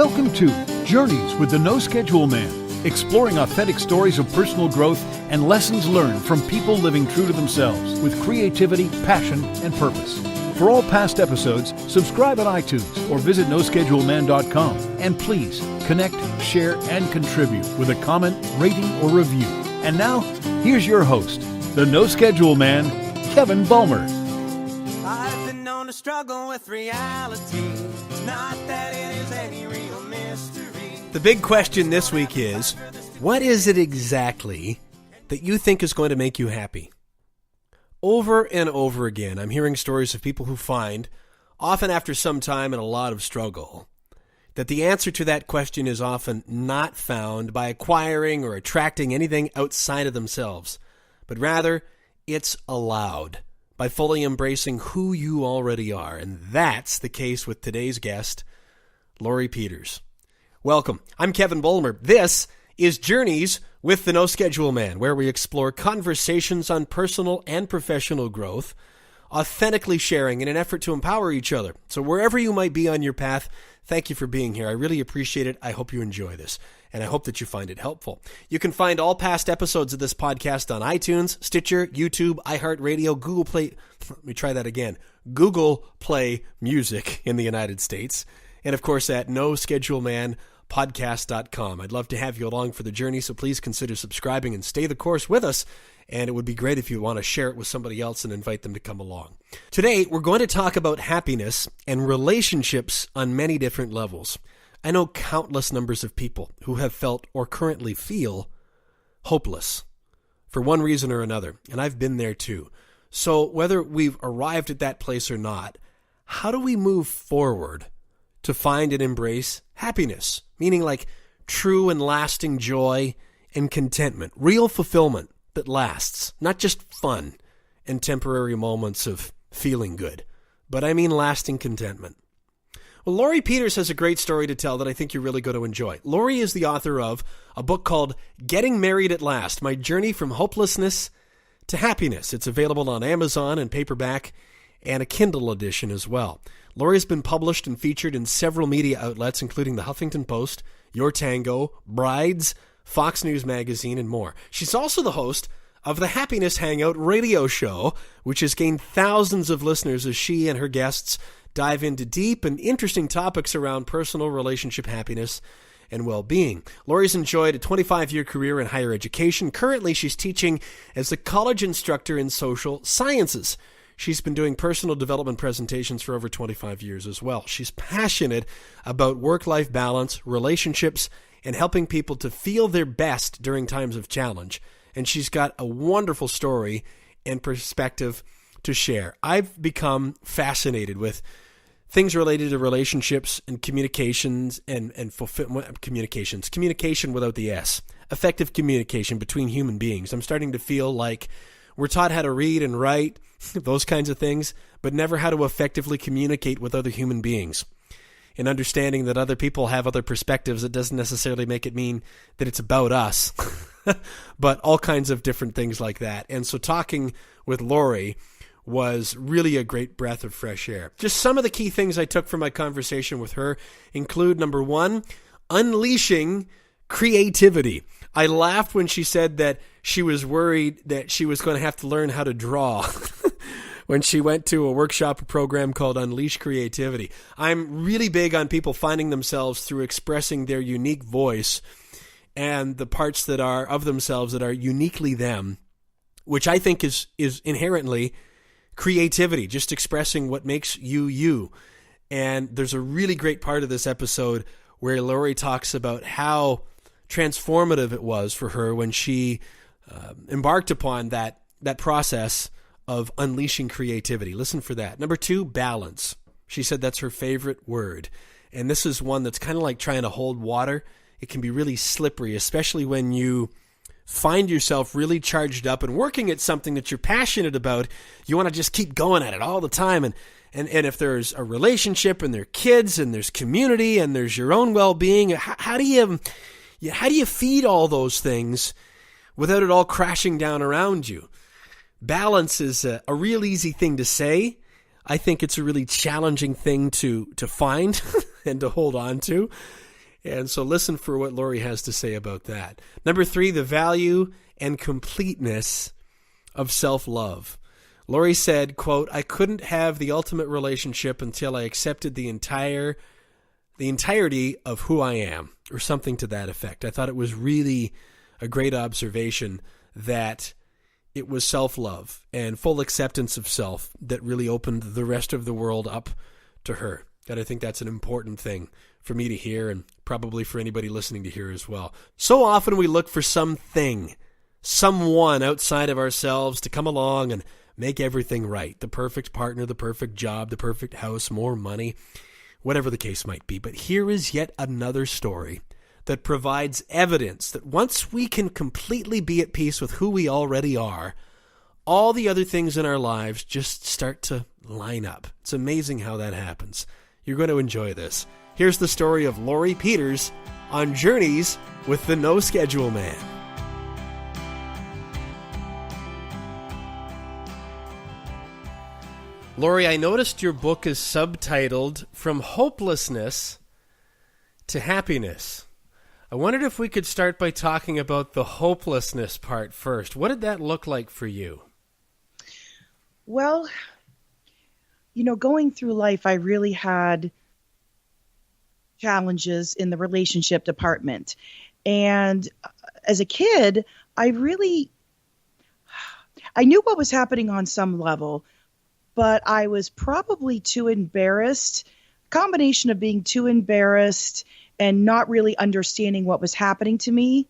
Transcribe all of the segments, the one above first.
Welcome to Journeys with the No Schedule Man, exploring authentic stories of personal growth and lessons learned from people living true to themselves with creativity, passion, and purpose. For all past episodes, subscribe on iTunes or visit noscheduleman.com. And please connect, share, and contribute with a comment, rating, or review. And now, here's your host, the No Schedule Man, Kevin Bulmer. I've been known to struggle with reality. It's not that it is any real mystery. The big question this week is, what is it exactly that you think is going to make you happy? Over and over again, I'm hearing stories of people who find, often after some time and a lot of struggle, that the answer to that question is often not found by acquiring or attracting anything outside of themselves, but rather it's allowed by fully embracing who you already are. And that's the case with today's guest, Lori Peters. Welcome. I'm Kevin Bulmer. This is Journeys with the No Schedule Man, where we explore conversations on personal and professional growth, authentically sharing in an effort to empower each other. So wherever you might be on your path, thank you for being here. I really appreciate it. I hope you enjoy this, and I hope that you find it helpful. You can find all past episodes of this podcast on iTunes, Stitcher, YouTube, iHeartRadio, Google Play. Let me try that again. Google Play Music in the United States. And of course at noschedulemanpodcast.com. I'd love to have you along for the journey, so please consider subscribing and stay the course with us. And it would be great if you want to share it with somebody else and invite them to come along. Today, we're going to talk about happiness and relationships on many different levels. I know countless numbers of people who have felt or currently feel hopeless for one reason or another, and I've been there too. So whether we've arrived at that place or not, how do we move forward to find and embrace happiness? Meaning like true and lasting joy and contentment, real fulfillment that lasts, not just fun and temporary moments of feeling good, but I mean lasting contentment. Well, Lori Peters has a great story to tell that I think you're really going to enjoy. Lori is the author of a book called Getting Married at Last, My Journey from Hopelessness to Happiness. It's available on Amazon and paperback and a Kindle edition as well. Lori's been published and featured in several media outlets, including the Huffington Post, Your Tango, Brides, Fox News Magazine, and more. She's also the host of the Happiness Hangout radio show, which has gained thousands of listeners as she and her guests dive into deep and interesting topics around personal relationship happiness and well-being. Lori's enjoyed a 25-year career in higher education. Currently, she's teaching as a college instructor in social sciences. She's been doing personal development presentations for over 25 years as well. She's passionate about work-life balance, relationships, and helping people to feel their best during times of challenge. And she's got a wonderful story and perspective to share. I've become fascinated with things related to relationships and communications and communication without the S, effective communication between human beings. I'm starting to feel like we're taught how to read and write, those kinds of things, but never how to effectively communicate with other human beings. And understanding that other people have other perspectives, it doesn't necessarily make it mean that it's about us, but all kinds of different things like that. And so talking with Lori was really a great breath of fresh air. Just some of the key things I took from my conversation with her include, number one, unleashing creativity. I laughed when she said that she was worried that she was going to have to learn how to draw when she went to a workshop program called Unleash Creativity. I'm really big on people finding themselves through expressing their unique voice and the parts that are of themselves that are uniquely them, which I think is inherently creativity, just expressing what makes you you. And there's a really great part of this episode where Lori talks about how transformative it was for her when she embarked upon that process of unleashing creativity. Listen for that. Number two, balance. She said that's her favorite word. And this is one that's kind of like trying to hold water. It can be really slippery, especially when you find yourself really charged up and working at something that you're passionate about. You want to just keep going at it all the time. And if there's a relationship and there are kids and there's community and there's your own well-being, how do you feed all those things without it all crashing down around you? Balance is a real easy thing to say. I think it's a really challenging thing to find and to hold on to. And so listen for what Lori has to say about that. Number 3, the value and completeness of self-love. Lori said, quote, "I couldn't have the ultimate relationship until I accepted the entirety of who I am," or something to that effect. I thought it was really a great observation that it was self-love and full acceptance of self that really opened the rest of the world up to her. And I think that's an important thing for me to hear, and probably for anybody listening to hear as well. So often we look for something, someone outside of ourselves to come along and make everything right. The perfect partner, the perfect job, the perfect house, more money, whatever the case might be. But here is yet another story that provides evidence that once we can completely be at peace with who we already are, all the other things in our lives just start to line up. It's amazing how that happens. You're going to enjoy this. Here's the story of Lori Peters on Journeys with the No Schedule Man. Lori, I noticed your book is subtitled From Hopelessness to Happiness. I wondered if we could start by talking about the hopelessness part first. What did that look like for you? Well, going through life, I really had challenges in the relationship department. And as a kid, I knew what was happening on some level, but I was probably too embarrassed, combination of being too embarrassed and not really understanding what was happening to me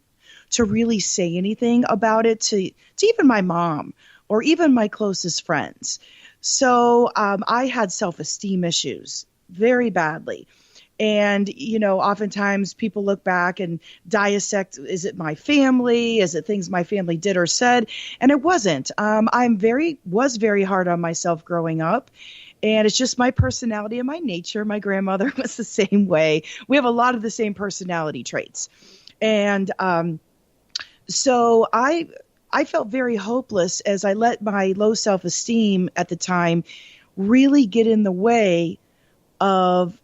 to really say anything about it to even my mom or even my closest friends. So I had self-esteem issues very badly. And, oftentimes people look back and dissect, is it my family? Is it things my family did or said? And it wasn't. Was very hard on myself growing up. And it's just my personality and my nature. My grandmother was the same way. We have a lot of the same personality traits. And so I felt very hopeless as I let my low self-esteem at the time really get in the way of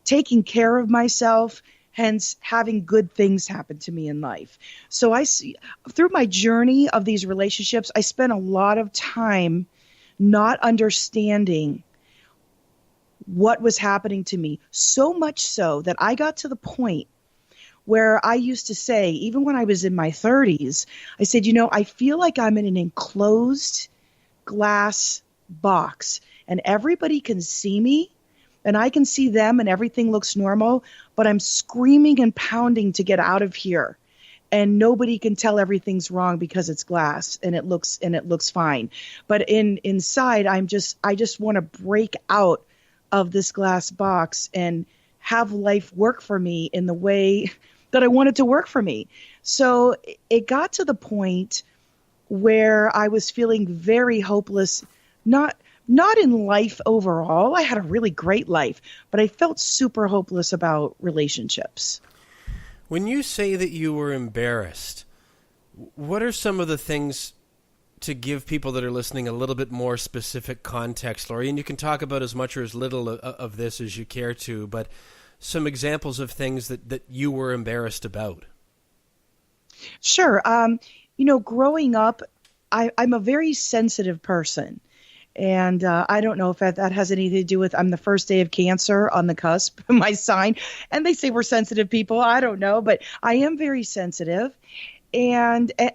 taking care of myself, hence having good things happen to me in life. So through my journey of these relationships, I spent a lot of time not understanding what was happening to me, so much so that I got to the point where I used to say, even when I was in my 30s, I said, I feel like I'm in an enclosed glass box and everybody can see me and I can see them and everything looks normal, but I'm screaming and pounding to get out of here. And nobody can tell everything's wrong because it's glass and it looks fine. But inside, I just want to break out of this glass box and have life work for me in the way that I want it to work for me. So it got to the point where I was feeling very hopeless, not in life overall. I had a really great life, but I felt super hopeless about relationships. When you say that you were embarrassed, what are some of the things to give people that are listening a little bit more specific context, Lori? And you can talk about as much or as little of this as you care to, but some examples of things that you were embarrassed about. Sure. Growing up, I'm a very sensitive person. And I don't know if that has anything to do with I'm the first day of Cancer on the cusp, my sign. And they say we're sensitive people. I don't know, but I am very sensitive. And, I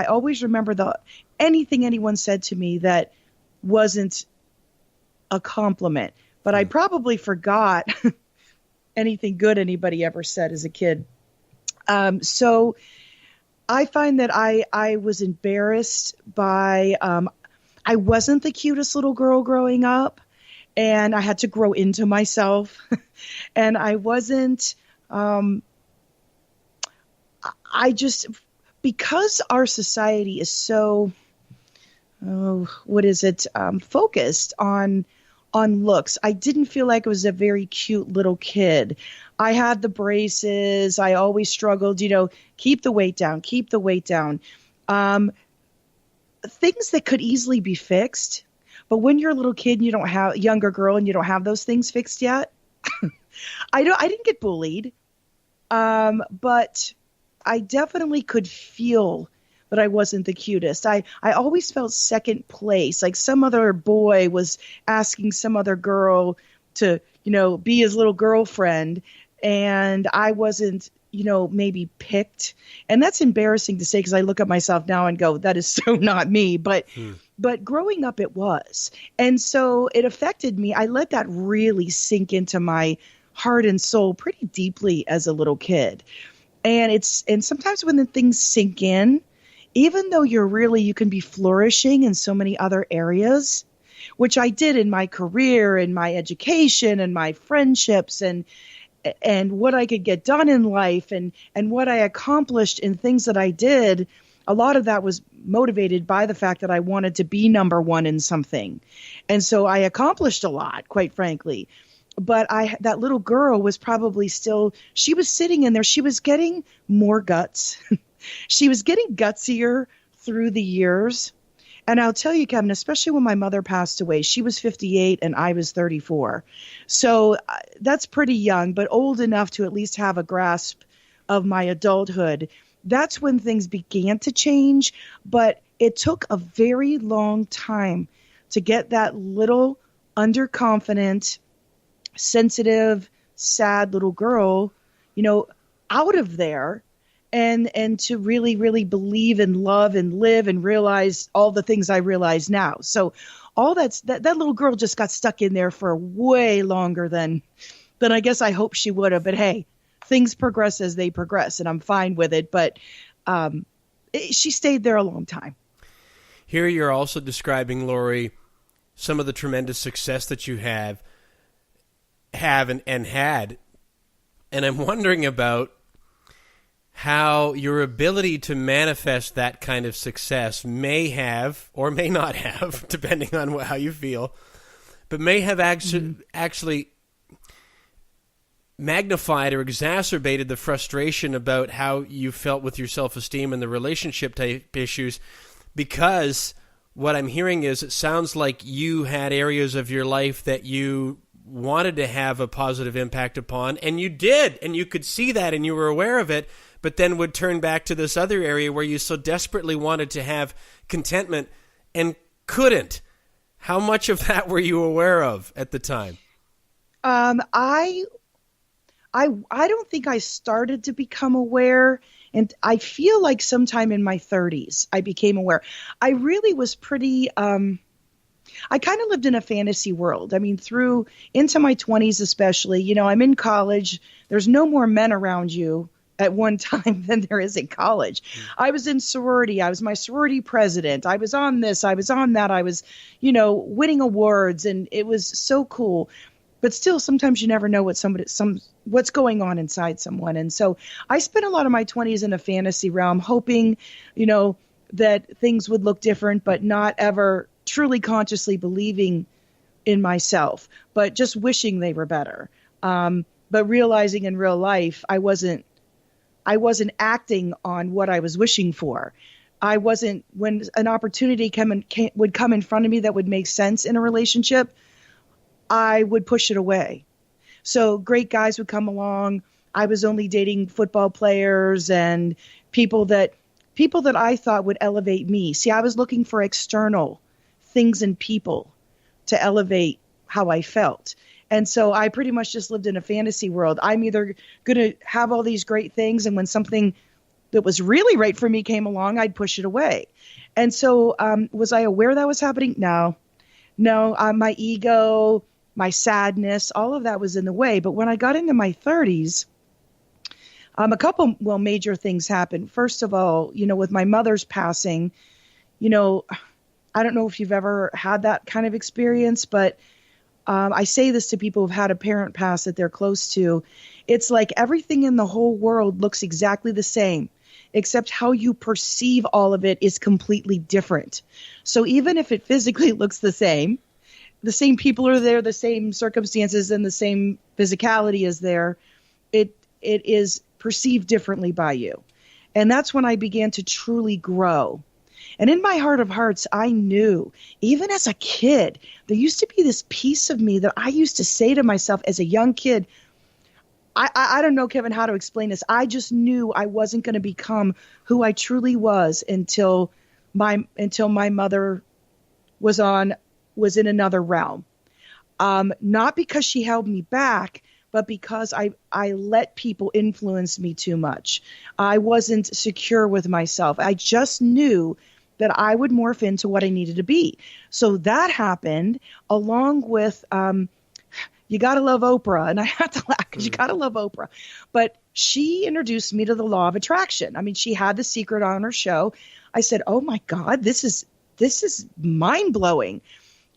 always remember anything anyone said to me that wasn't a compliment. But I probably forgot anything good anybody ever said as a kid. So I find that I was embarrassed by, I wasn't the cutest little girl growing up, and I had to grow into myself. And I wasn't, because our society is so, focused on looks, I didn't feel like I was a very cute little kid. I had the braces. I always struggled, keep the weight down. Things that could easily be fixed. But when you're a little kid and younger girl and you don't have those things fixed yet, I didn't get bullied, but I definitely could feel that I wasn't the cutest. I always felt second place, like some other boy was asking some other girl to, be his little girlfriend, and I wasn't, maybe picked. And that's embarrassing to say because I look at myself now and go, that is so not me. But growing up, it was. And so it affected me. I let that really sink into my heart and soul pretty deeply as a little kid. And sometimes when the things sink in, even though you can be flourishing in so many other areas, which I did in my career and my education and my friendships and what I could get done in life and what I accomplished in things that I did, a lot of that was motivated by the fact that I wanted to be number one in something. And so I accomplished a lot, quite frankly. But that little girl was probably she was sitting in there. She was getting more guts. She was getting gutsier through the years. And I'll tell you, Kevin, especially when my mother passed away, she was 58 and I was 34. So that's pretty young, but old enough to at least have a grasp of my adulthood. That's when things began to change. But it took a very long time to get that little underconfident, sensitive, sad little girl, out of there and to really, really believe and love and live and realize all the things I realize now. So all that little girl just got stuck in there for way longer than I guess I hope she would have. But hey, things progress as they progress, and I'm fine with it. But she stayed there a long time. Here you're also describing, Lori, some of the tremendous success that you have and had. And I'm wondering about how your ability to manifest that kind of success may have, or may not have, depending on how you feel, but may have actually magnified or exacerbated the frustration about how you felt with your self-esteem and the relationship type issues, because what I'm hearing is it sounds like you had areas of your life that you wanted to have a positive impact upon, and you did, and you could see that and you were aware of it, but then would turn back to this other area where you so desperately wanted to have contentment and couldn't. How much of that were you aware of at the time? I don't think I started to become aware, and I feel like sometime in my 30s I became aware. I really was pretty I kind of lived in a fantasy world. I mean, through into my 20s especially, I'm in college. There's no more men around you at one time than there is in college. I was in sorority. I was my sorority president. I was on this. I was on that. I was, winning awards, and it was so cool. But still, sometimes you never know what's going on inside someone. And so I spent a lot of my 20s in a fantasy realm, hoping, that things would look different, but not ever truly consciously believing in myself, but just wishing they were better. But realizing in real life, I wasn't acting on what I was wishing for. When an opportunity would come in front of me that would make sense in a relationship, I would push it away. So great guys would come along. I was only dating football players and people that I thought would elevate me. See, I was looking for external things and people to elevate how I felt. And so I pretty much just lived in a fantasy world. I'm either going to have all these great things, and when something that was really right for me came along, I'd push it away. And so was I aware that was happening? No. My ego, my sadness, all of that was in the way. But when I got into my 30s, a couple major things happened. First of all, with my mother's passing, I don't know if you've ever had that kind of experience, but I say this to people who've had a parent pass that they're close to. It's like everything in the whole world looks exactly the same, except how you perceive all of it is completely different. So even if it physically looks the same people are there, the same circumstances and the same physicality is there, it is perceived differently by you. And that's when I began to truly grow. And in my heart of hearts, I knew, even as a kid, there used to be this piece of me that I used to say to myself as a young kid, I don't know, Kevin, how to explain this. I just knew I wasn't going to become who I truly was until my mother was in another realm. Not because she held me back, but because I let people influence me too much. I wasn't secure with myself. I just knew that I would morph into what I needed to be. So that happened along with, you got to love Oprah. And I had to laugh because you got to love Oprah. But she introduced me to the law of attraction. I mean, she had The Secret on her show. I said, oh my God, this is mind blowing.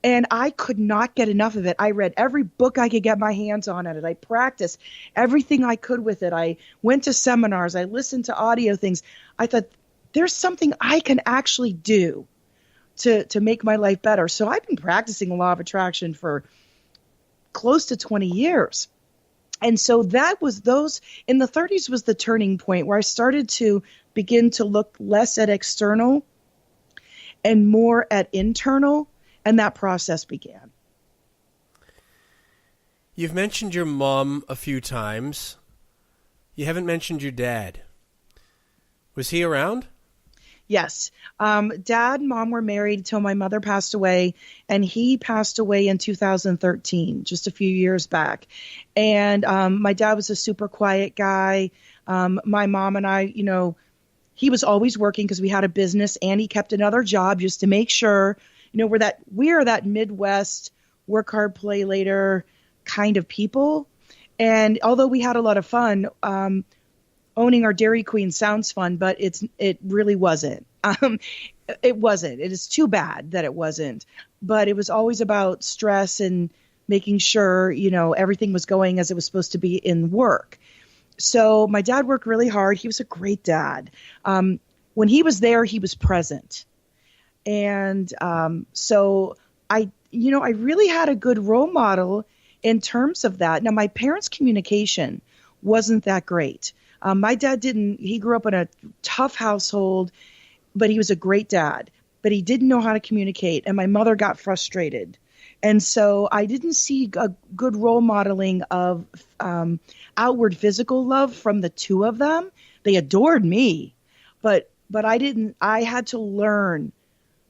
And I could not get enough of it. I read every book I could get my hands on at it. I practiced everything I could with it. I went to seminars. I listened to audio things. I thought, there's something I can actually do to make my life better. So I've been practicing the law of attraction for close to 20 years. And so that was in the 30s was the turning point where I started to begin to look less at external and more at internal. And that process began. You've mentioned your mom a few times. You haven't mentioned your dad. Was he around? Yes. Dad and mom were married until my mother passed away, and he passed away in 2013, just a few years back. And my dad was a super quiet guy. My mom and I, he was always working because we had a business, and he kept another job just to make sure, we're that Midwest work hard, play later kind of people. And although we had a lot of fun, owning our Dairy Queen sounds fun, but it really wasn't. It wasn't. It is too bad that it wasn't. But it was always about stress and making sure, everything was going as it was supposed to be in work. So my dad worked really hard. He was a great dad. When he was there, he was present. And so I really had a good role model in terms of that. Now, my parents' communication wasn't that great. My dad he grew up in a tough household, but he was a great dad. But he didn't know how to communicate, and my mother got frustrated. And so I didn't see a good role modeling of outward physical love from the two of them. They adored me, but I had to learn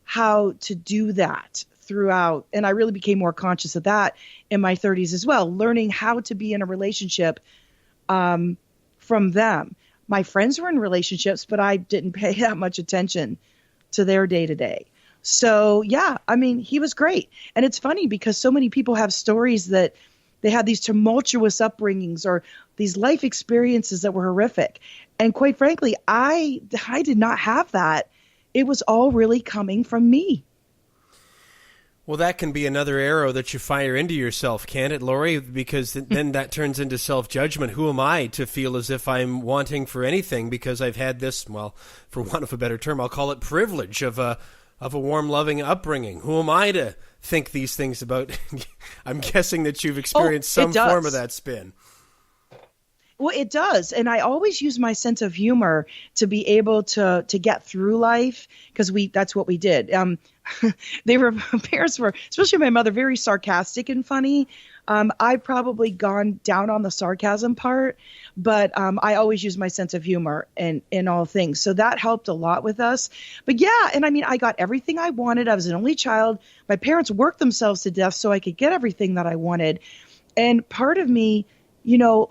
how to do that throughout. And I really became more conscious of that in my 30s as well, learning how to be in a relationship from them. My friends were in relationships, but I didn't pay that much attention to their day to day. So yeah, he was great. And it's funny because so many people have stories that they had these tumultuous upbringings or these life experiences that were horrific. And quite frankly, I did not have that. It was all really coming from me. Well, that can be another arrow that you fire into yourself, can't it, Lori? Because then that turns into self-judgment. Who am I to feel as if I'm wanting for anything because I've had this, well, for want of a better term, I'll call it privilege of a warm, loving upbringing. Who am I to think these things about? I'm guessing that you've experienced some form of that spin. Well, it does. And I always use my sense of humor to be able to get through life because that's what we did. Parents were, especially my mother, very sarcastic and funny. I've probably gone down on the sarcasm part, but I always use my sense of humor in all things. So that helped a lot with us. But yeah, and I got everything I wanted. I was an only child. My parents worked themselves to death so I could get everything that I wanted. And part of me,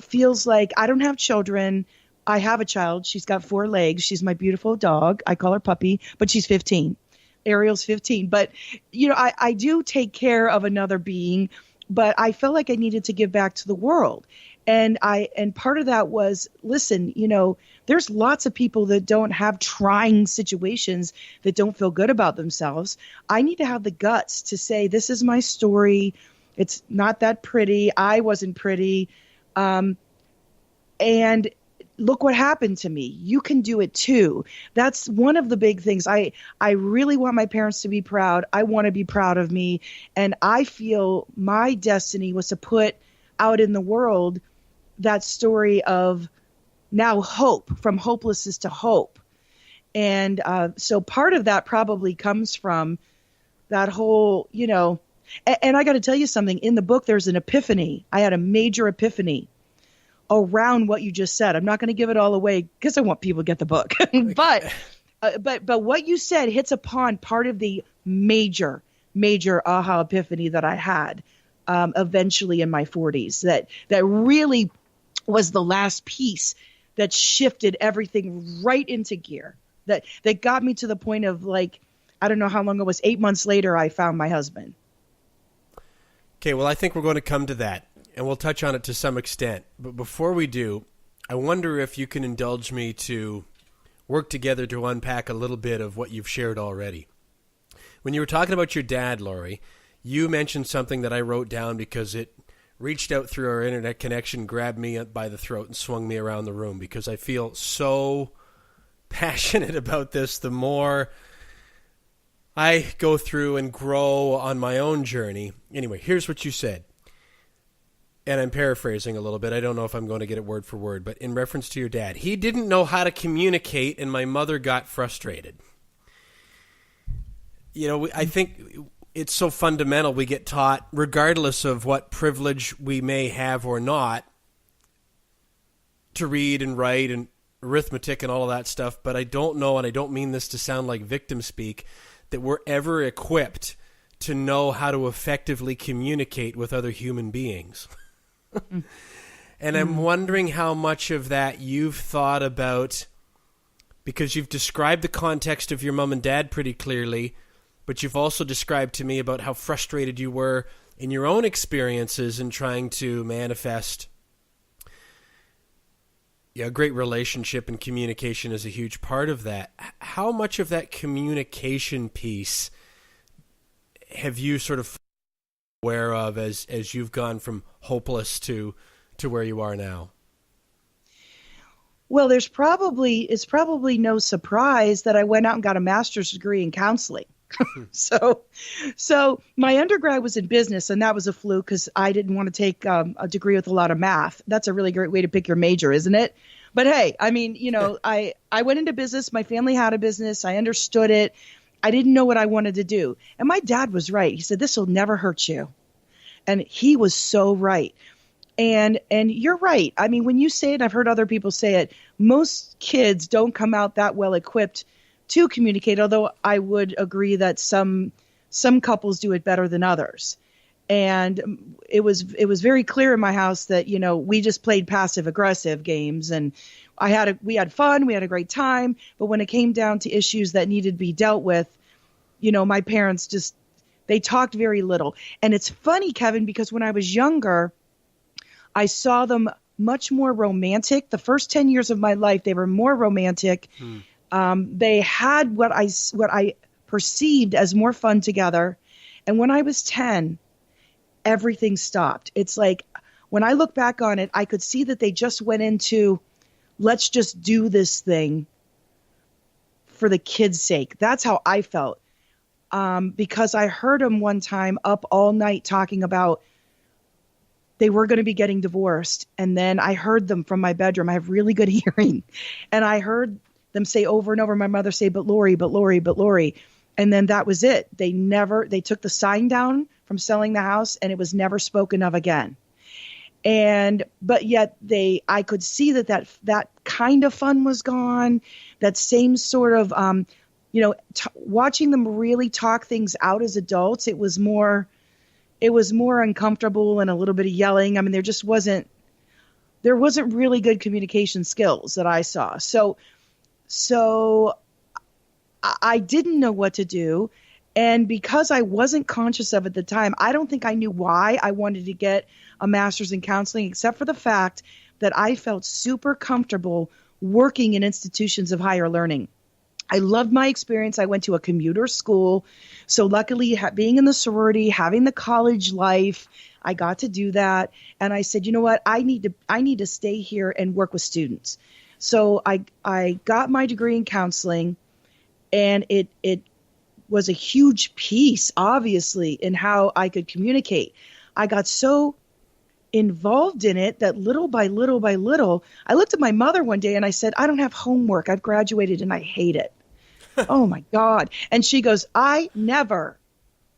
feels like I don't have children. I have a child. She's got 4 legs. She's my beautiful dog. I call her Puppy, but she's 15. Ariel's 15. But, I do take care of another being, but I felt like I needed to give back to the world. And part of that was, listen, there's lots of people that don't have trying situations that don't feel good about themselves. I need to have the guts to say, this is my story. It's not that pretty. I wasn't pretty. And look what happened to me. You can do it too. That's one of the big things. I really want my parents to be proud. I want to be proud of me. And I feel my destiny was to put out in the world that story of now hope, from hopelessness to hope. And so part of that probably comes from that whole, and I got to tell you something. In the book, there's an epiphany. I had a major epiphany around what you just said. I'm not going to give it all away because I want people to get the book. but what you said hits upon part of the major aha epiphany that I had eventually in my 40s. That really was the last piece that shifted everything right into gear. That got me to the point of, like, I don't know how long it was. 8 months later, I found my husband. Okay, well, I think we're going to come to that, and we'll touch on it to some extent. But before we do, I wonder if you can indulge me to work together to unpack a little bit of what you've shared already. When you were talking about your dad, Lori, you mentioned something that I wrote down because it reached out through our internet connection, grabbed me by the throat, and swung me around the room, because I feel so passionate about this the more I go through and grow on my own journey. Anyway, here's what you said. And I'm paraphrasing a little bit. I don't know if I'm going to get it word for word, but in reference to your dad, he didn't know how to communicate, and my mother got frustrated. You know, I think it's so fundamental. We get taught, regardless of what privilege we may have or not, to read and write and arithmetic and all of that stuff. But I don't know, and I don't mean this to sound like victim speak, that we're ever equipped to know how to effectively communicate with other human beings. And I'm wondering how much of that you've thought about, because you've described the context of your mom and dad pretty clearly, but you've also described to me about how frustrated you were in your own experiences in trying to manifest a great relationship, and communication is a huge part of that. How much of that communication piece have you sort of aware of as you've gone from hopeless to where you are now? Well, it's probably no surprise that I went out and got a master's degree in counseling. So my undergrad was in business, and that was a fluke because I didn't want to take a degree with a lot of math. That's a really great way to pick your major, isn't it? But hey, I mean, you know, I went into business. My family had a business. I understood it. I didn't know what I wanted to do. And my dad was right. He said, this will never hurt you. And he was so right. And you're right. I mean, when you say it, I've heard other people say it, most kids don't come out that well equipped to communicate, although I would agree that some couples do it better than others. And it was very clear in my house that, you know, we just played passive aggressive games, and we had fun, we had a great time, but when it came down to issues that needed to be dealt with, you know, my parents they talked very little. And it's funny, Kevin, because when I was younger, I saw them much more romantic. The first 10 years of my life, they were more romantic. They had what I perceived as more fun together. And when I was 10, everything stopped. It's like, when I look back on it, I could see that they just went into, let's just do this thing for the kids' sake. That's how I felt. Because I heard them one time up all night talking about they were going to be getting divorced. And then I heard them from my bedroom. I have really good hearing. And I heard them say over and over, my mother say, but Lori, but Lori, but Lori. And then that was it. They took the sign down from selling the house, and it was never spoken of again. But yet I could see that kind of fun was gone. That same sort of, watching them really talk things out as adults, it was more uncomfortable and a little bit of yelling. I mean, there wasn't really good communication skills that I saw. So I didn't know what to do. And because I wasn't conscious of it at the time, I don't think I knew why I wanted to get a master's in counseling, except for the fact that I felt super comfortable working in institutions of higher learning. I loved my experience. I went to a commuter school. So luckily, being in the sorority, having the college life, I got to do that. And I said, you know what? I need to stay here and work with students. So I got my degree in counseling, and it was a huge piece, obviously, in how I could communicate. I got so involved in it that little by little by little, I looked at my mother one day and I said, I don't have homework. I've graduated and I hate it. Oh my God. And she goes, I never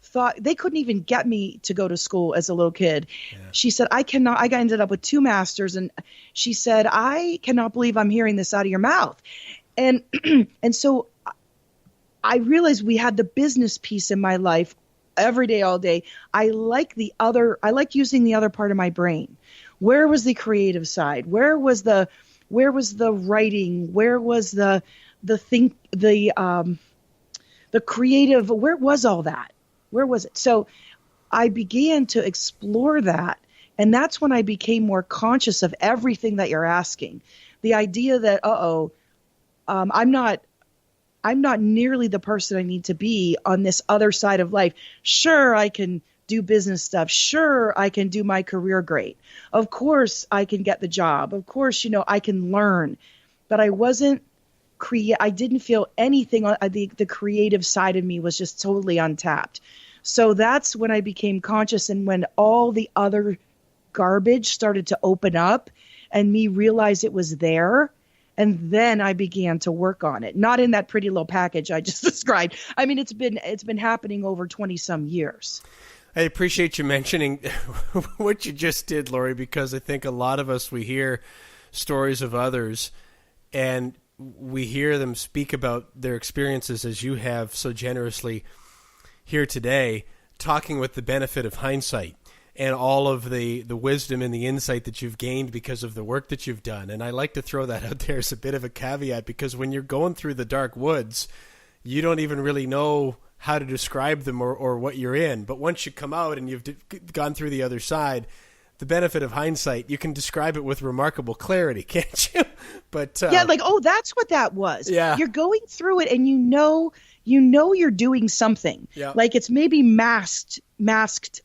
thought they couldn't even get me to go to school as a little kid. Yeah. She said, I ended up with 2 masters. And she said, I cannot believe I'm hearing this out of your mouth. And, and so I realized we had the business piece in my life every day, all day. I like using the other part of my brain. Where was the creative side? Where was the writing? Where was the creative? Where was all that? Where was it? So I began to explore that. And that's when I became more conscious of everything that you're asking. The idea that, I'm not nearly the person I need to be on this other side of life. Sure, I can do business stuff. Sure, I can do my career great. Of course, I can get the job. Of course, I can learn. But I wasn't I didn't feel anything. The creative side of me was just totally untapped. So that's when I became conscious, and when all the other garbage started to open up and me realize it was there. And then I began to work on it, not in that pretty little package I just described. I mean, it's been happening over 20 some years. I appreciate you mentioning what you just did, Lori, because I think a lot of us, we hear stories of others and we hear them speak about their experiences, as you have so generously here today, talking with the benefit of hindsight and all of the wisdom and the insight that you've gained because of the work that you've done. And I like to throw that out there as a bit of a caveat, because when you're going through the dark woods, you don't even really know how to describe them or what you're in. But once you come out and you've gone through the other side, the benefit of hindsight, you can describe it with remarkable clarity, can't you? But yeah, like, oh, that's what that was. Yeah. You're going through it and you know you're doing something. Yeah. Like it's maybe masked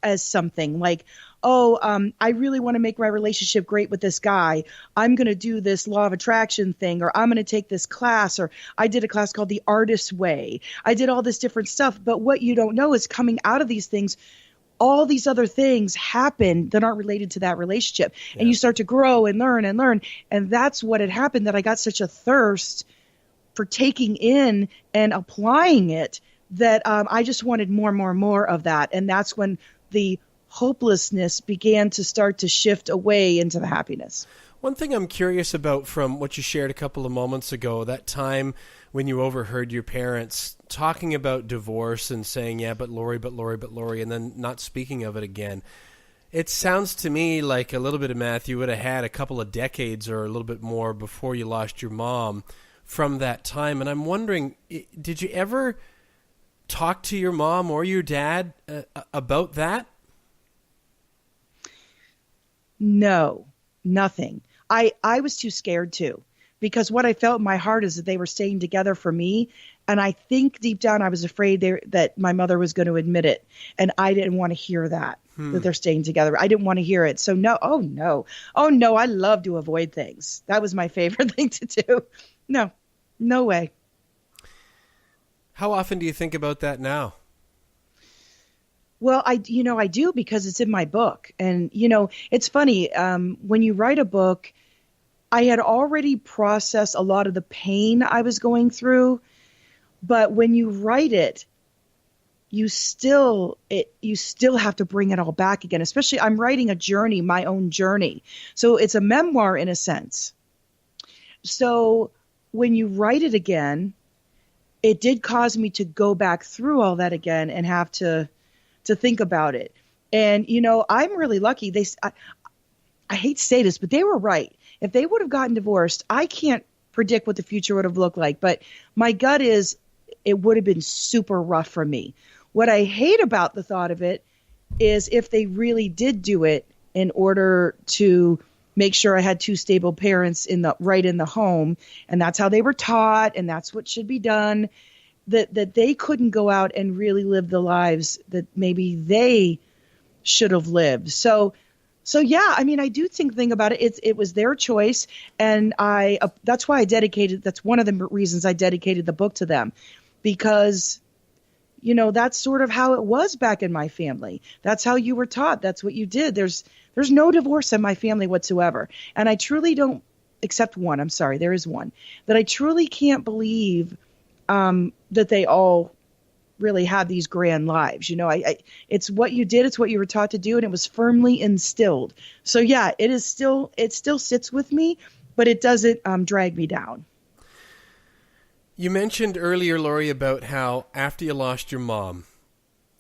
as something like, I really want to make my relationship great with this guy. I'm going to do this law of attraction thing, or I'm going to take this class, or I did a class called The Artist's Way. I did all this different stuff. But what you don't know is coming out of these things, all these other things happen that aren't related to that relationship. Yeah. And you start to grow and learn and learn. And that's what had happened, that I got such a thirst for taking in and applying it that I just wanted more of that. And that's when the hopelessness began to start to shift away into the happiness. One thing I'm curious about from what you shared a couple of moments ago, that time when you overheard your parents talking about divorce and saying, yeah, but Lori, and then not speaking of it again. It sounds to me like a little bit of math, you would have had a couple of decades or a little bit more before you lost your mom from that time. And I'm wondering, did you ever talk to your mom or your dad about that? No, nothing. I was too scared to, because what I felt in my heart is that they were staying together for me. And I think deep down I was afraid that my mother was going to admit it. And I didn't want to hear that they're staying together. I didn't want to hear it. So no, oh no. I love to avoid things. That was my favorite thing to do. No way. How often do you think about that now? Well, I do, because it's in my book. And, it's funny. When you write a book, I had already processed a lot of the pain I was going through. But when you write it, you still have to bring it all back again. Especially, I'm writing a journey, my own journey. So it's a memoir in a sense. So when you write it again, it did cause me to go back through all that again and have to think about it. And, I'm really lucky. I hate to say this, but they were right. If they would have gotten divorced, I can't predict what the future would have looked like. But my gut is it would have been super rough for me. What I hate about the thought of it is if they really did do it in order to make sure I had 2 stable parents in the home, and that's how they were taught, and that's what should be done, that they couldn't go out and really live the lives that maybe they should have lived. So yeah, I mean, I do think about it. It was their choice, and that's why that's one of the reasons I dedicated the book to them, because that's sort of how it was back in my family. That's how you were taught. That's what you did. There's no divorce in my family whatsoever. And I truly don't, except one, I'm sorry, there is one, that I truly can't believe that they all really have these grand lives. It's what you did, it's what you were taught to do, and it was firmly instilled. So yeah, it still sits with me, but it doesn't drag me down. You mentioned earlier, Lori, about how after you lost your mom,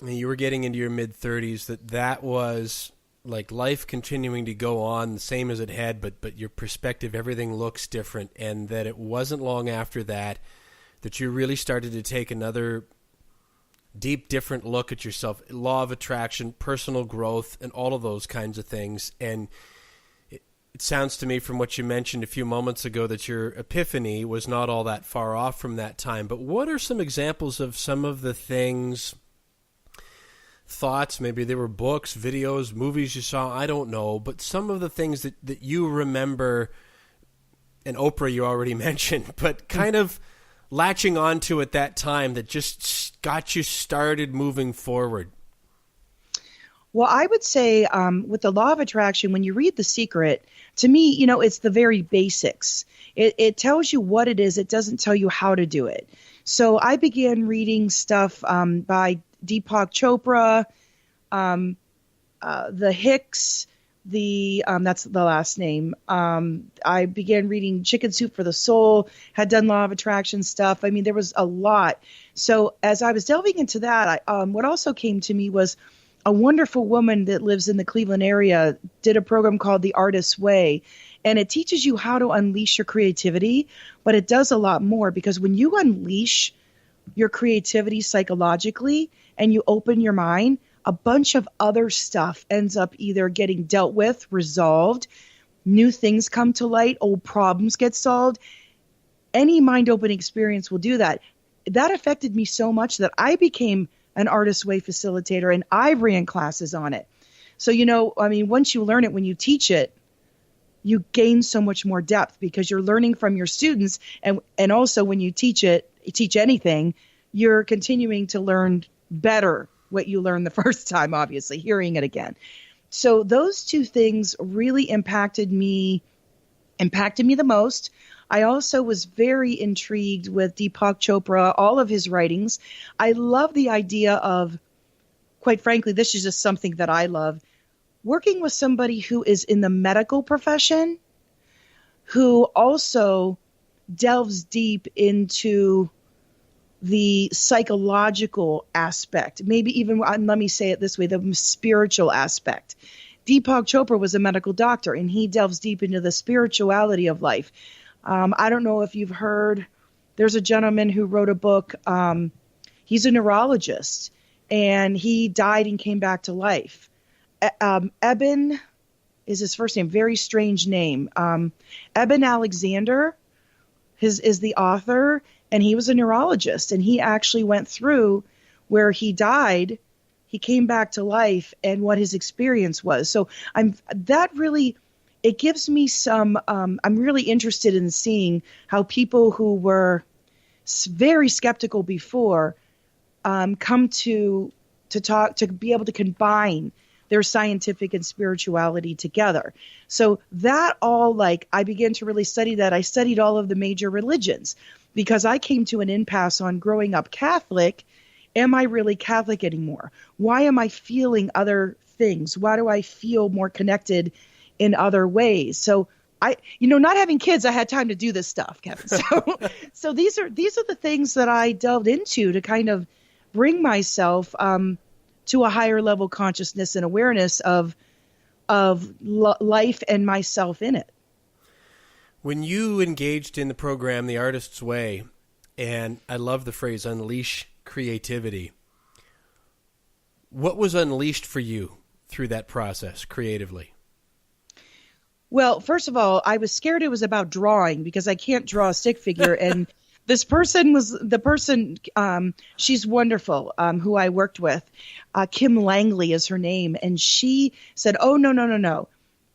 and you were getting into your mid-30s, that was like life continuing to go on the same as it had, but your perspective, everything looks different, and that it wasn't long after that you really started to take another deep, different look at yourself, law of attraction, personal growth, and all of those kinds of things. And it sounds to me from what you mentioned a few moments ago that your epiphany was not all that far off from that time. But what are some examples of some of the things, thoughts, maybe they were books, videos, movies you saw, I don't know, but some of the things that you remember, and Oprah you already mentioned, but kind of latching onto at that time that just got you started moving forward? Well, I would say with the law of attraction, when you read The Secret, to me, it's the very basics. It tells you what it is. It doesn't tell you how to do it. So I began reading stuff by Deepak Chopra, the Hicks, that's the last name. I began reading Chicken Soup for the Soul, had done law of attraction stuff. I mean, there was a lot. So as I was delving into that, what also came to me was a wonderful woman that lives in the Cleveland area did a program called The Artist's Way. And it teaches you how to unleash your creativity, but it does a lot more, because when you unleash your creativity psychologically and you open your mind, a bunch of other stuff ends up either getting dealt with, resolved, new things come to light, old problems get solved. Any mind-opening experience will do that. That affected me so much that I became an Artist's Way facilitator, and I ran classes on it. So, once you learn it, when you teach it, you gain so much more depth because you're learning from your students. And also when you teach anything, you're continuing to learn better what you learned the first time, obviously, hearing it again. So those two things really impacted me the most. I also was very intrigued with Deepak Chopra, all of his writings. I love the idea of, quite frankly, this is just something that I love, working with somebody who is in the medical profession, who also delves deep into the psychological aspect, maybe even, let me say it this way, the spiritual aspect. Deepak Chopra was a medical doctor, and he delves deep into the spirituality of life. I don't know if you've heard, there's a gentleman who wrote a book. He's a neurologist, and he died and came back to life. Eben is his first name, very strange name. Eben Alexander is the author, and he was a neurologist, and he actually went through where he died, he came back to life, and what his experience was. So it gives me some, I'm really interested in seeing how people who were very skeptical before come to be able to combine their scientific and spirituality together. So that all, I began to really study that. I studied all of the major religions because I came to an impasse on growing up Catholic. Am I really Catholic anymore? Why am I feeling other things? Why do I feel more connected in other ways? So not having kids, I had time to do this stuff, Kevin. So these are the things that I delved into to kind of bring myself to a higher level consciousness and awareness of life and myself in it. When you engaged in the program, The Artist's Way, and I love the phrase unleash creativity, what was unleashed for you through that process creatively? Well, first of all, I was scared it was about drawing because I can't draw a stick figure. And this person she's wonderful, who I worked with. Kim Langley is her name. And she said, oh, no.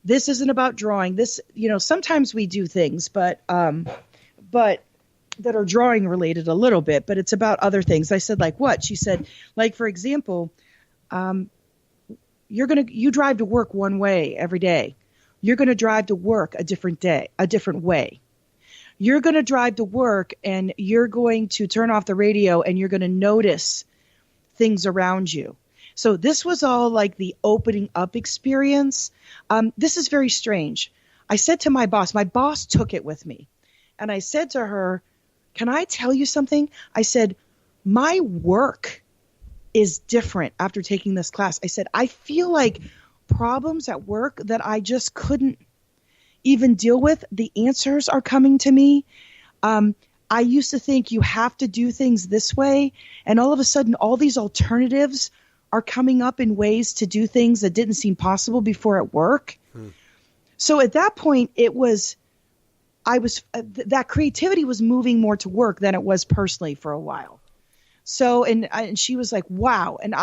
This isn't about drawing. This, sometimes we do things, but that are drawing related a little bit, but it's about other things. I said, like what? She said, for example, you drive to work one way every day. You're going to drive to work a different way. You're going to drive to work and you're going to turn off the radio and you're going to notice things around you. So this was all like the opening up experience. This is very strange. I said to my boss took it with me. And I said to her, can I tell you something? I said, my work is different after taking this class. I said, I feel like problems at work that I just couldn't even deal with, the answers are coming to me. I used to think you have to do things this way. And all of a sudden, all these alternatives are coming up in ways to do things that didn't seem possible before at work. So at that point, that creativity was moving more to work than it was personally for a while. So, and she was like, wow. And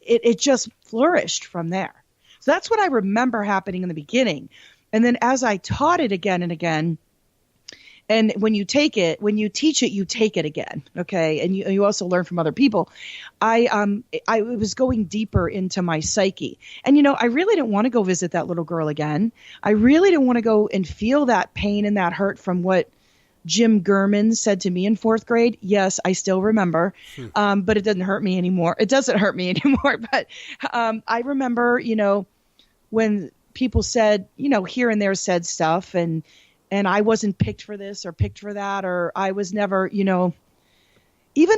it just flourished from there. So that's what I remember happening in the beginning. And then as I taught it again and again, and when you teach it, you take it again. Okay. And you also learn from other people. I was going deeper into my psyche. And, I really didn't want to go visit that little girl again. I really didn't want to go and feel that pain and that hurt from what Jim Gurman said to me in 4th grade. Yes, I still remember, but it doesn't hurt me anymore. It doesn't hurt me anymore. But I remember, when people said, here and there said stuff and I wasn't picked for this or picked for that, or I was never, even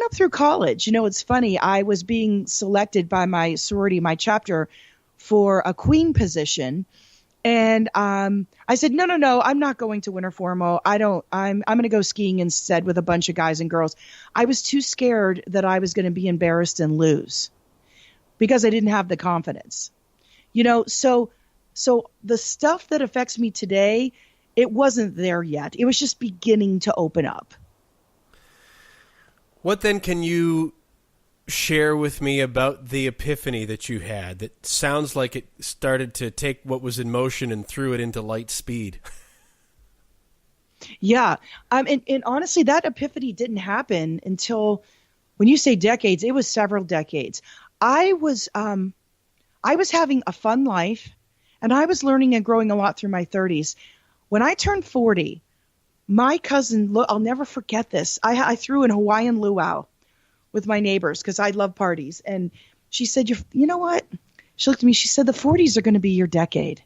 up through college. It's funny. I was being selected by my sorority, my chapter, for a queen position. And I said, no, I'm not going to winter formal. I'm going to go skiing instead with a bunch of guys and girls. I was too scared that I was going to be embarrassed and lose because I didn't have the confidence. So the stuff that affects me today, it wasn't there yet. It was just beginning to open up. What then can you share with me about the epiphany that you had that sounds like it started to take what was in motion and threw it into light speed? Yeah. And honestly, that epiphany didn't happen until, when you say decades, it was several decades. I was having a fun life, and I was learning and growing a lot through my 30s. When I turned 40, my cousin, I'll never forget this. I threw an Hawaiian luau with my neighbors because I love parties. And she said, you know what? She looked at me. She said, the 40s are going to be your decade.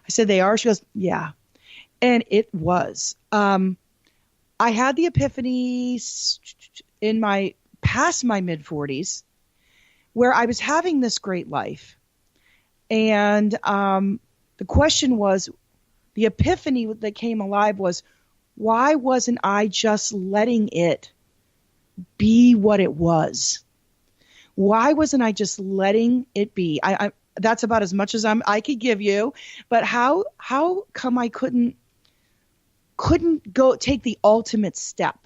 I said, they are? She goes, yeah. And it was. I had the epiphany past my mid 40s where I was having this great life. And the question was, the epiphany that came alive was, why wasn't I just letting it be what it was? Why wasn't I just letting it be? That's about as much as I could give you. But how come I couldn't go take the ultimate step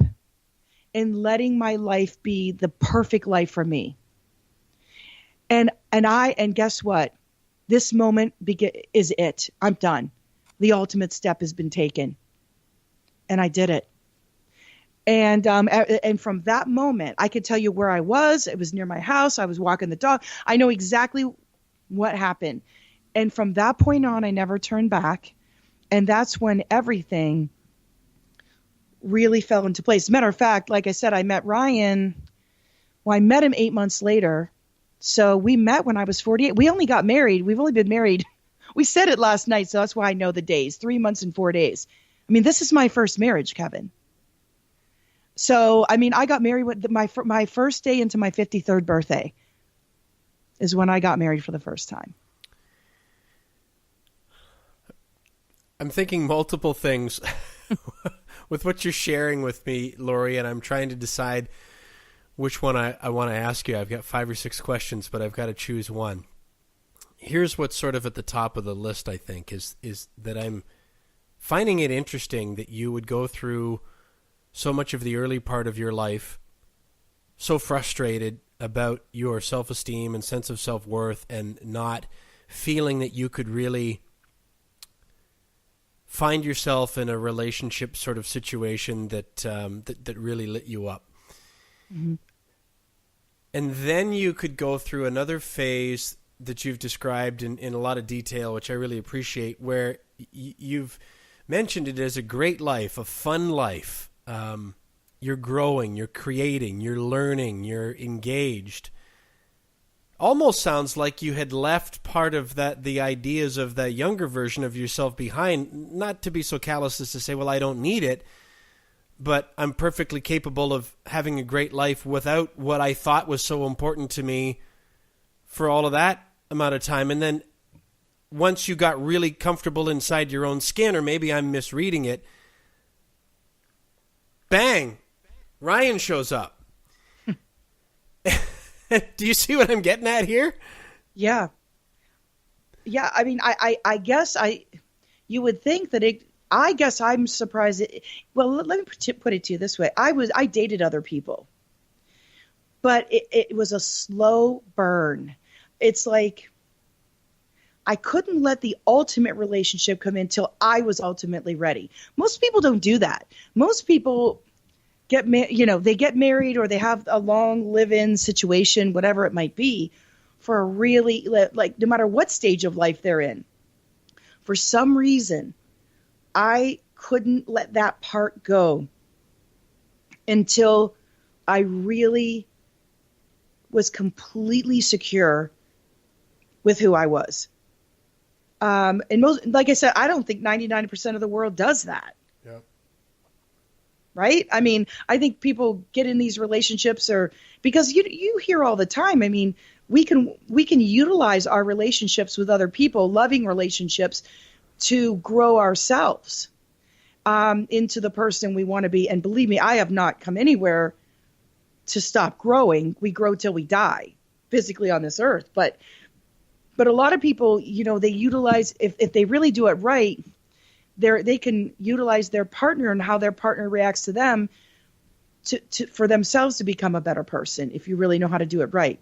in letting my life be the perfect life for me? And guess what? This moment is it. I'm done. The ultimate step has been taken. And I did it. And from that moment, I could tell you where I was. It was near my house. I was walking the dog. I know exactly what happened. And from that point on, I never turned back. And that's when everything really fell into place. As a matter of fact, like I said, I met Ryan. Well, I met him 8 months later. So we met when I was 48. We only got married. We've only been married. We said it last night, so that's why I know the days. 3 months and 4 days. I mean, this is my first marriage, Kevin. So, I mean, I got married with my first day into my 53rd birthday is when I got married for the first time. I'm thinking multiple things with what you're sharing with me, Lori, and I'm trying to decide which one I want to ask you. I've got 5 or 6 questions, but I've got to choose one. Here's what's sort of at the top of the list, I think, is that I'm finding it interesting that you would go through so much of the early part of your life so frustrated about your self-esteem and sense of self-worth and not feeling that you could really find yourself in a relationship sort of situation that really lit you up. Mm-hmm. And then you could go through another phase that you've described in a lot of detail, which I really appreciate, where you've mentioned it as a great life, a fun life. You're growing, you're creating, you're learning, you're engaged. almost sounds like you had left part of that, the ideas of that younger version of yourself behind, not to be so callous as to say, well, I don't need it, but I'm perfectly capable of having a great life without what I thought was so important to me for all of that amount of time. And then once you got really comfortable inside your own skin, or maybe I'm misreading it, bang, Ryan shows up. Do you see what I'm getting at here? Yeah. Yeah. I mean, I guess you would think that I guess I'm surprised. Well, let me put it to you this way. I dated other people, but it was a slow burn. It's like I couldn't let the ultimate relationship come in till I was ultimately ready. Most people don't do that. Most people they get married or they have a long live-in situation, whatever it might be, for a really, like, no matter what stage of life they're in. For some reason, I couldn't let that part go until I really was completely secure with who I was. And like I said, I don't think 99% of the world does that. Yep. Right? I mean, I think people get in these relationships because you hear all the time. I mean, we can utilize our relationships with other people, loving relationships, to grow ourselves into the person we want to be. And believe me, I have not come anywhere to stop growing. We grow till we die physically on this earth. But a lot of people, they utilize, if they really do it right, they can utilize their partner and how their partner reacts to them for themselves to become a better person, if you really know how to do it right.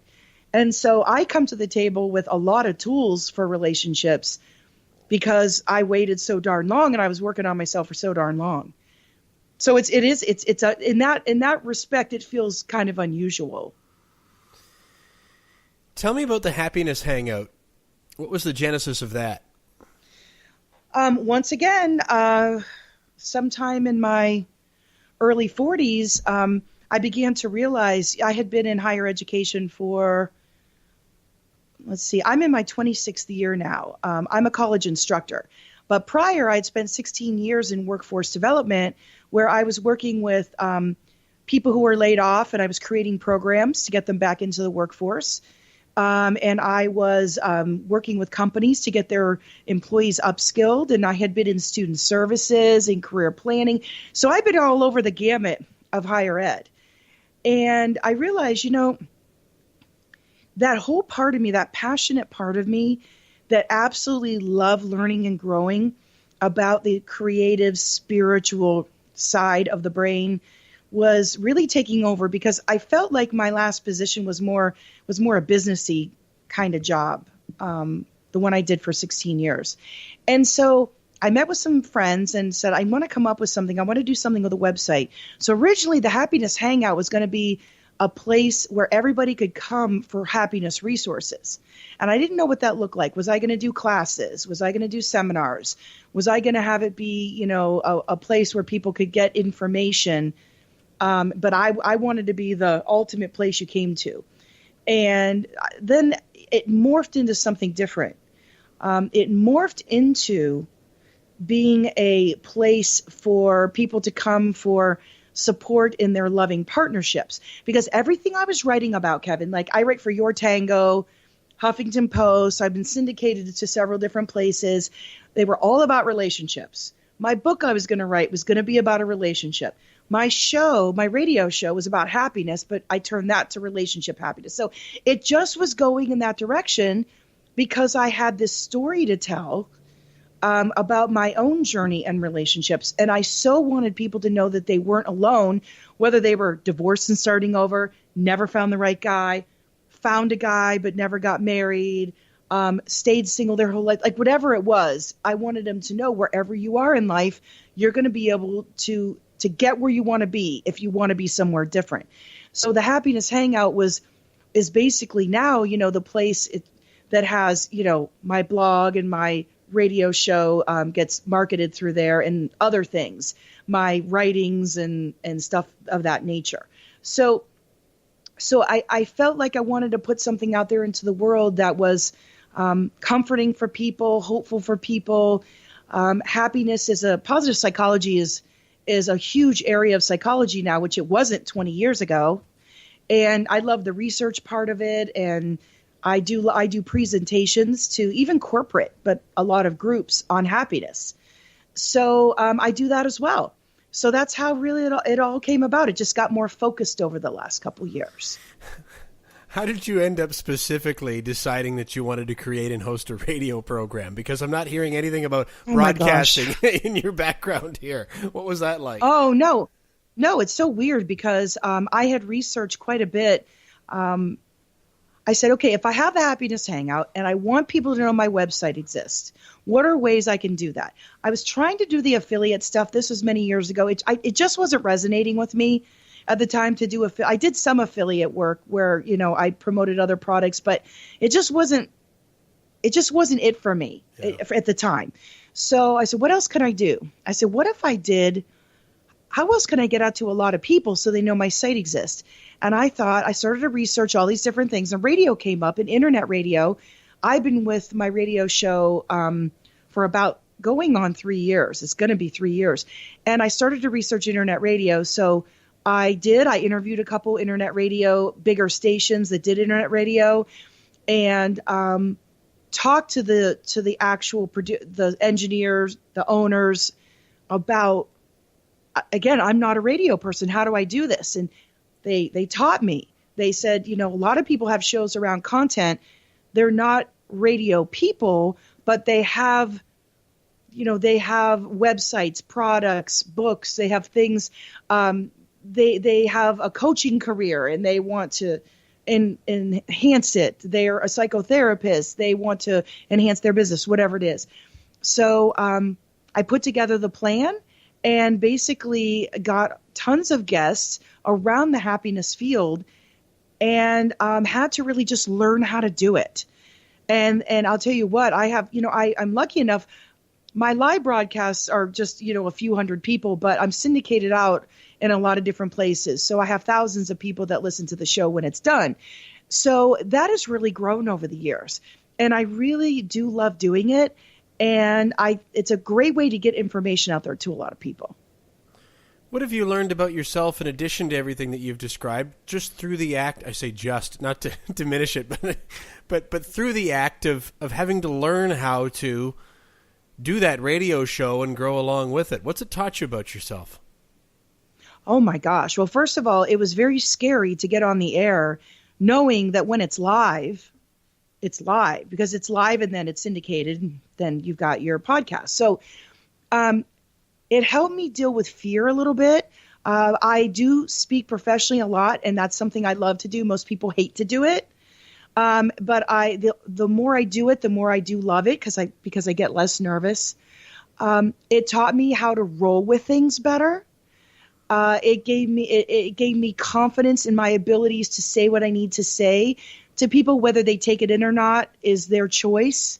And so I come to the table with a lot of tools for relationships because I waited so darn long and I was working on myself for so darn long. So in that respect, it feels kind of unusual. Tell me about the Happiness Hangout. What was the genesis of that? Once again, sometime in my early 40s, I began to realize I had been in higher education for, I'm in my 26th year now. I'm a college instructor. But prior, I'd spent 16 years in workforce development where I was working with people who were laid off, and I was creating programs to get them back into the workforce. And I was working with companies to get their employees upskilled, and I had been in student services and career planning. So I've been all over the gamut of higher ed. And I realized, that whole part of me, that passionate part of me that absolutely loved learning and growing about the creative, spiritual side of the brain was really taking over, because I felt like my last position was more a businessy kind of job, the one I did for 16 years. And so I met with some friends and said, I want to come up with something. I want to do something with a website. So originally the Happiness Hangout was going to be a place where everybody could come for happiness resources. And I didn't know what that looked like. Was I going to do classes? Was I going to do seminars? Was I going to have it be, a place where people could get information? But I wanted to be the ultimate place you came to. And then it morphed into something different. It morphed into being a place for people to come for support in their loving partnerships. Because everything I was writing about, Kevin, like I write for Your Tango, Huffington Post, I've been syndicated to several different places. They were all about relationships. My book I was going to write was going to be about a relationship. My radio show was about happiness, but I turned that to relationship happiness. So it just was going in that direction because I had this story to tell about my own journey and relationships. And I so wanted people to know that they weren't alone, whether they were divorced and starting over, never found the right guy, found a guy but never got married, stayed single their whole life, like whatever it was. I wanted them to know wherever you are in life, you're going to be able to get where you want to be if you want to be somewhere different. So the Happiness Hangout is basically now, the place that has, my blog and my radio show gets marketed through there, and other things, my writings and stuff of that nature. So So I felt like I wanted to put something out there into the world that was comforting for people, hopeful for people. Happiness is positive psychology is a huge area of psychology now, which it wasn't 20 years ago. And I love the research part of it. And I do presentations to even corporate, but a lot of groups on happiness. So I do that as well. So that's how really it all came about. It just got more focused over the last couple years. How did you end up specifically deciding that you wanted to create and host a radio program? Because I'm not hearing anything about broadcasting in your background here. What was that like? Oh, no. No, it's so weird because I had researched quite a bit. I said, okay, if I have the Happiness Hangout and I want people to know my website exists, what are ways I can do that? I was trying to do the affiliate stuff. This was many years ago. It just wasn't resonating with me at the time to do. I did some affiliate work where, I promoted other products, but it just wasn't it for me at the time. So I said, what else can I do? I said, what if I did, how else can I get out to a lot of people so they know my site exists? And I started to research all these different things, and radio came up, and internet radio. I've been with my radio show for about going on 3 years. It's going to be 3 years. And I started to research internet radio. So I interviewed a couple internet radio, bigger stations that did internet radio, and talked to the actual the engineers, the owners about, again, I'm not a radio person. How do I do this? And they taught me. They said, a lot of people have shows around content. They're not radio people, but they have websites, products, books. They have things. They have a coaching career and they want to enhance it. They're a psychotherapist. They want to enhance their business, whatever it is. So I put together the plan and basically got tons of guests around the happiness field and had to really just learn how to do it. And I'll tell you what, I have, I'm lucky enough. My live broadcasts are just, a few hundred people, but I'm syndicated out in a lot of different places. So I have thousands of people that listen to the show when it's done. So that has really grown over the years. And I really do love doing it. And it's a great way to get information out there to a lot of people. What have you learned about yourself in addition to everything that you've described, just through the act? I say just, not to diminish it, but through the act of having to learn how to do that radio show and grow along with it. What's it taught you about yourself? Oh my gosh. Well, first of all, it was very scary to get on the air knowing that when it's live because it's live and then it's syndicated and then you've got your podcast. So it helped me deal with fear a little bit. I do speak professionally a lot, and that's something I love to do. Most people hate to do it. But the more I do it, the more I do love it because I get less nervous. It taught me how to roll with things better. It gave me confidence in my abilities to say what I need to say to people, whether they take it in or not is their choice.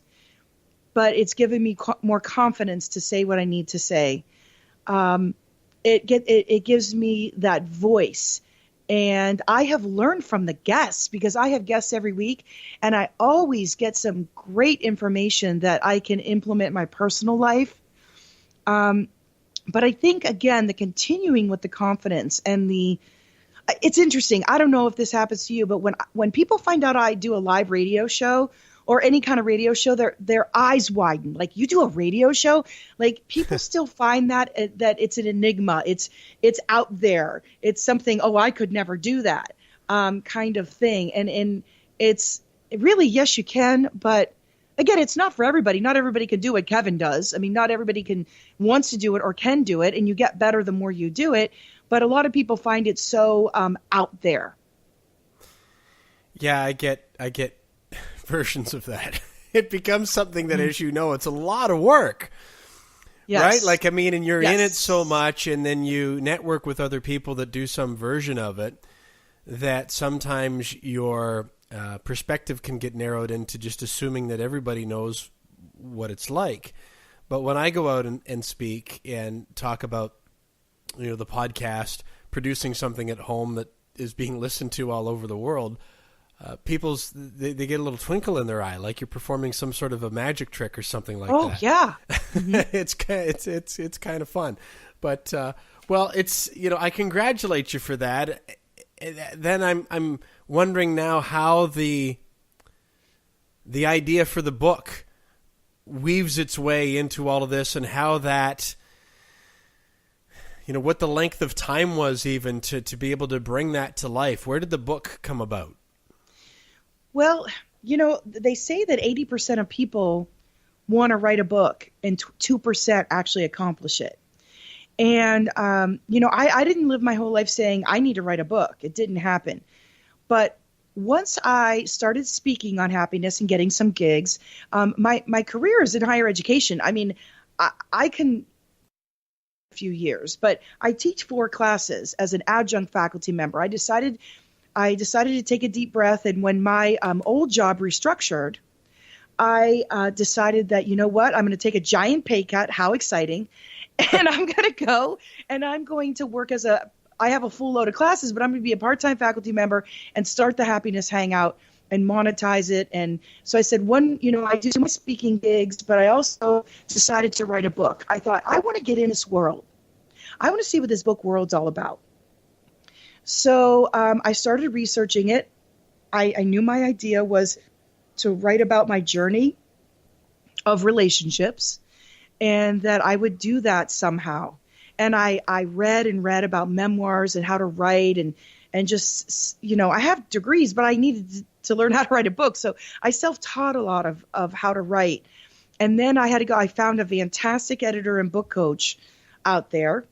But it's given me more confidence to say what I need to say. It gives me that voice. And I have learned from the guests because I have guests every week and I always get some great information that I can implement in my personal life. But I think, again, the continuing with the confidence and it's interesting. I don't know if this happens to you, but when people find out I do a live radio show or any kind of radio show, their eyes widen. Like, you do a radio show? Like, people still find that it's an enigma. It's out there. It's something, I could never do that kind of thing. And it's really, yes, you can. But again, it's not for everybody. Not everybody can do what Kevin does. I mean, not everybody wants to do it or can do it. And you get better the more you do it. But a lot of people find it so out there. Yeah, I get versions of that. It becomes something that, as you know, it's a lot of work. Yes. Right? Like, I mean, and you're in it so much, and then you network with other people that do some version of it, that sometimes your perspective can get narrowed into just assuming that everybody knows what it's like. But when I go out and speak and talk about, the podcast, producing something at home that is being listened to all over the world, they get a little twinkle in their eye, like you're performing some sort of a magic trick or something like that. Oh yeah. Mm-hmm. It's kind of fun, but well, it's, I congratulate you for that. Then I'm wondering now how the idea for the book weaves its way into all of this, and how that, what the length of time was even to be able to bring that to life. Where did the book come about? Well, they say that 80% of people want to write a book and 2% actually accomplish it. And, I didn't live my whole life saying I need to write a book. It didn't happen. But once I started speaking on happiness and getting some gigs, my career is in higher education. I mean, I can a few years, but I teach 4 classes as an adjunct faculty member. I decided to take a deep breath, and when my old job restructured, I decided that, I'm going to take a giant pay cut. How exciting. And I'm going to go and I'm going to work I have a full load of classes, but I'm going to be a part-time faculty member and start the Happiness Hangout and monetize it. And so I said, I do my speaking gigs, but I also decided to write a book. I thought, I want to get in this world. I want to see what this book world's all about. So I started researching it. I knew my idea was to write about my journey of relationships, and that I would do that somehow. And I read about memoirs and how to write and just, I have degrees, but I needed to learn how to write a book. So I self-taught a lot of how to write. And then I found a fantastic editor and book coach out there,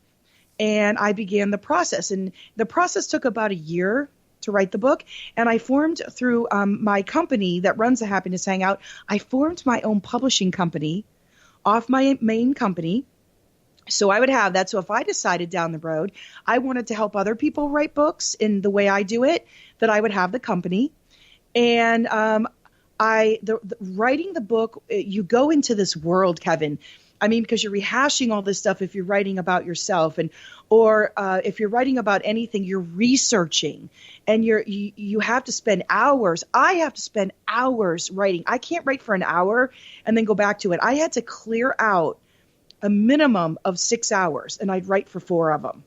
and I began the process. And the process took about a year to write the book. And I formed through my company that runs the Happiness Hangout, I formed my own publishing company off my main company. So I would have that. So if I decided down the road I wanted to help other people write books in the way I do it, that I would have the company. And writing the book, you go into this world, Kevin. I mean, because you're rehashing all this stuff if you're writing about yourself, or if you're writing about anything, you're researching, and you have to spend hours. I have to spend hours writing. I can't write for an hour and then go back to it. I had to clear out a minimum of 6 hours, and I'd write for 4 of them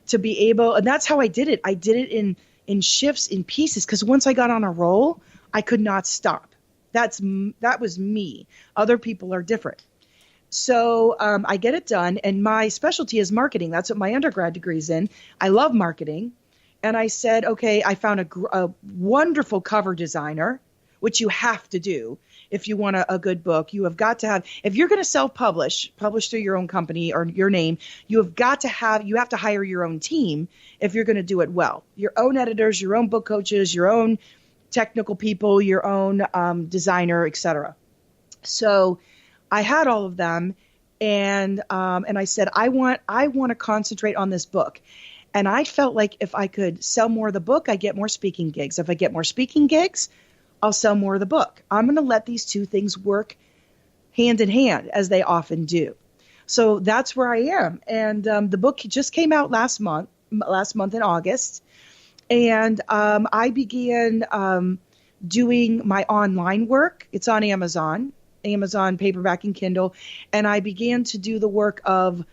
to be able. And that's how I did it. I did it in shifts, in pieces, because once I got on a roll, I could not stop. That was me. Other people are different. So I get it done, and my specialty is marketing. That's what my undergrad degree is in. I love marketing. And I said, okay, I found a wonderful cover designer, which you have to do if you want a good book. You have got to have, if you're going to self-publish through your own company or your name, you have to hire your own team if you're going to do it well. Your own editors, your own book coaches, your own technical people, your own designer, etc. So I had all of them, and I said, I want to concentrate on this book. And I felt like if I could sell more of the book, I get more speaking gigs. If I get more speaking gigs, I'll sell more of the book. I'm going to let these two things work hand in hand, as they often do. So that's where I am. And the book just came out last month in August. And I began doing my online work. It's on Amazon paperback and Kindle. And I began to do the work of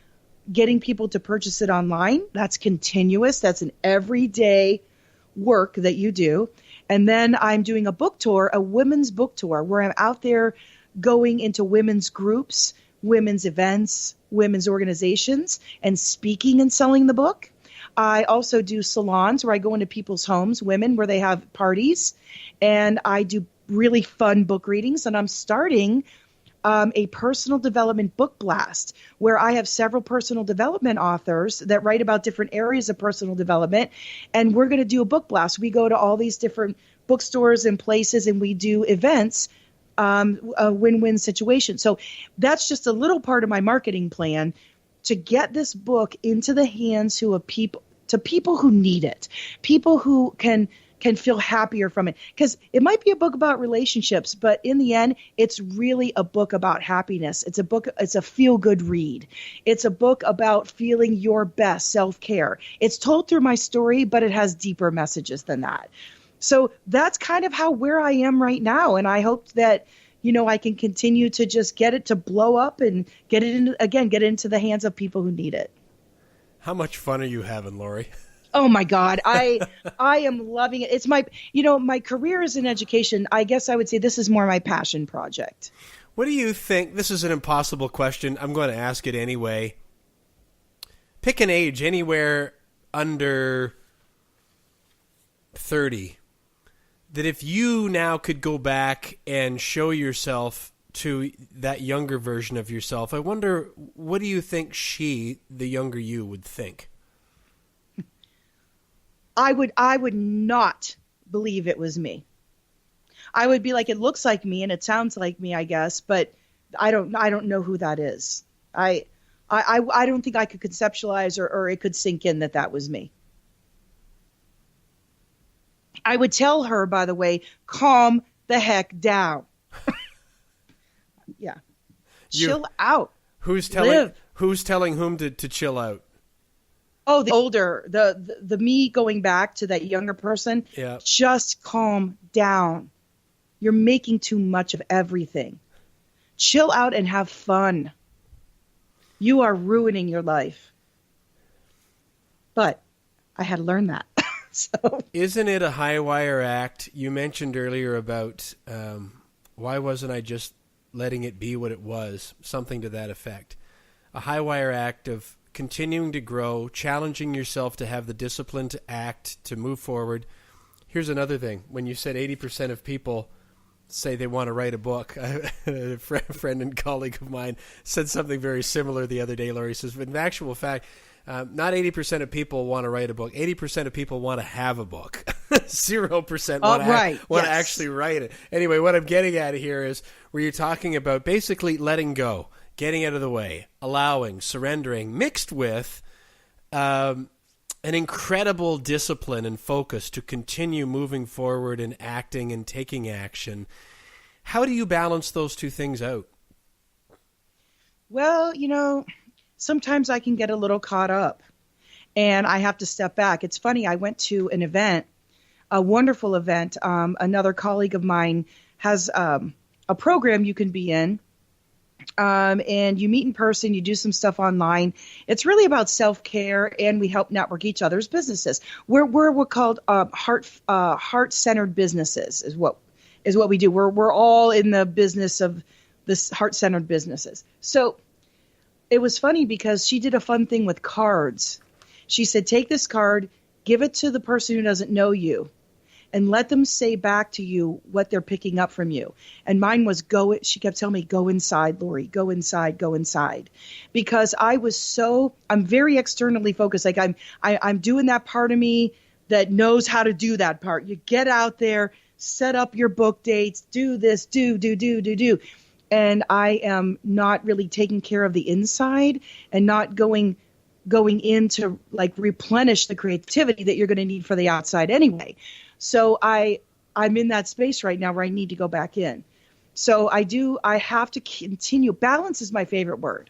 getting people to purchase it online. That's continuous. That's an everyday work that you do. And then I'm doing a book tour, a women's book tour, where I'm out there going into women's groups, women's events, women's organizations, and speaking and selling the book. I also do salons where I go into people's homes, women, where they have parties, and I do really fun book readings. And I'm starting a personal development book blast, where I have several personal development authors that write about different areas of personal development. And we're going to do a book blast. We go to all these different bookstores and places, and we do events, a win-win situation. So that's just a little part of my marketing plan to get this book into the hands to people who need it, people who can can feel happier from it. Because it might be a book about relationships, but in the end, it's really a book about happiness. It's a feel-good read. It's a book about feeling your best, self-care. It's told through my story, but it has deeper messages than that. So that's kind of where I am right now. And I hope that, I can continue to just get it to blow up and get it into the hands of people who need it. How much fun are you having, Lori? Oh my God. I am loving it. It's my career is in education. I guess I would say this is more my passion project. What do you think? This is an impossible question. I'm going to ask it anyway. Pick an age anywhere under 30 that if you now could go back and show yourself to that younger version of yourself, I wonder, what do you think the younger you, would think? I would not believe it was me. I would be like, it looks like me and it sounds like me, I guess, but I don't know who that is. I don't think I could conceptualize or it could sink in that was me. I would tell her, by the way, calm the heck down. Yeah. Chill out. Who's telling whom to chill out? Oh, the older, the me going back to that younger person. Yeah. Just calm down. You're making too much of everything. Chill out and have fun. You are ruining your life. But I had to learn that. So. Isn't it a Highwire Act? You mentioned earlier about why wasn't I just letting it be what it was? Something to that effect. A Highwire Act of continuing to grow, challenging yourself to have the discipline to act, to move forward. Here's another thing. When you said 80% of people say they want to write a book, a friend and colleague of mine said something very similar the other day, Laurie. Says, in actual fact, not 80% of people want to write a book. 80% of people want to have a book. 0% want to actually write it. Anyway, what I'm getting at here is where you're talking about basically letting go, getting out of the way, allowing, surrendering, mixed with an incredible discipline and focus to continue moving forward and acting and taking action. How do you balance those two things out? Well, sometimes I can get a little caught up and I have to step back. It's funny. I went to an event, a wonderful event. Another colleague of mine has a program you can be in. And you meet in person, you do some stuff online. It's really about self-care, and we help network each other's businesses. We're called heart-centered businesses is what we do. We're all in the business of this heart-centered businesses. So it was funny because she did a fun thing with cards. She said, take this card, give it to the person who doesn't know you, and let them say back to you what they're picking up from you. And mine was she kept telling me, go inside, Lori, go inside, go inside. Because I'm very externally focused. Like I'm doing that part of me that knows how to do that part. You get out there, set up your book dates, do this, do. And I am not really taking care of the inside and not going in to like replenish the creativity that you're going to need for the outside anyway. So I'm in that space right now where I need to go back in. So I have to continue. Balance is my favorite word.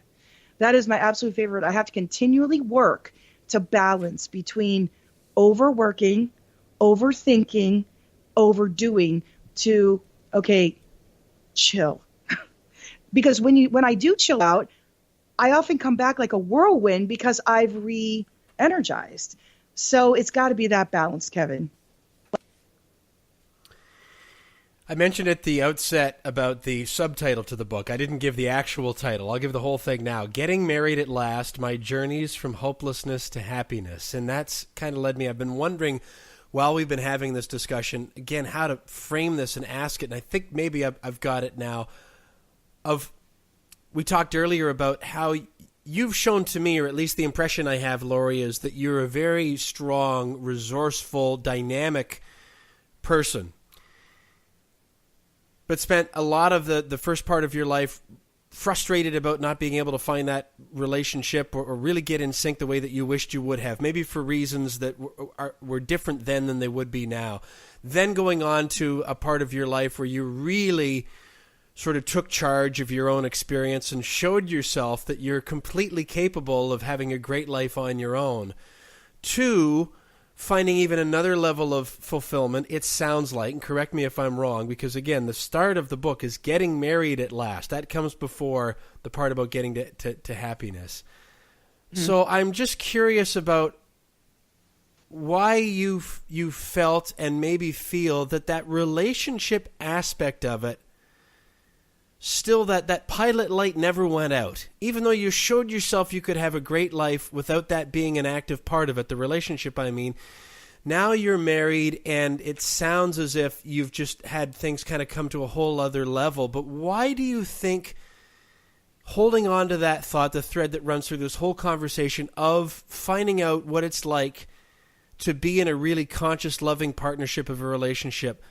That is my absolute favorite. I have to continually work to balance between overworking, overthinking, overdoing to, okay, chill. Because when I do chill out, I often come back like a whirlwind because I've re-energized. So it's got to be that balance, Kevin. I mentioned at the outset about the subtitle to the book. I didn't give the actual title. I'll give the whole thing now. Getting Married at Last, My Journeys from Hopelessness to Happiness. And that's kind of led me. I've been wondering while we've been having this discussion, again, how to frame this and ask it. And I think maybe I've got it now. We talked earlier about how you've shown to me, or at least the impression I have, Lori, is that you're a very strong, resourceful, dynamic person, but spent a lot of the first part of your life frustrated about not being able to find that relationship or really get in sync the way that you wished you would have, maybe for reasons that were different then than they would be now. Then going on to a part of your life where you really sort of took charge of your own experience and showed yourself that you're completely capable of having a great life on your own. To finding even another level of fulfillment, it sounds like, and correct me if I'm wrong, because again, the start of the book is getting married at last. That comes before the part about getting to happiness. So I'm just curious about why you felt and maybe feel that relationship aspect of it, still that pilot light never went out. Even though you showed yourself you could have a great life without that being an active part of it, the relationship, I mean. Now you're married, and it sounds as if you've just had things kind of come to a whole other level. But why do you think holding on to that thought, the thread that runs through this whole conversation of finding out what it's like to be in a really conscious, loving partnership of a relationship,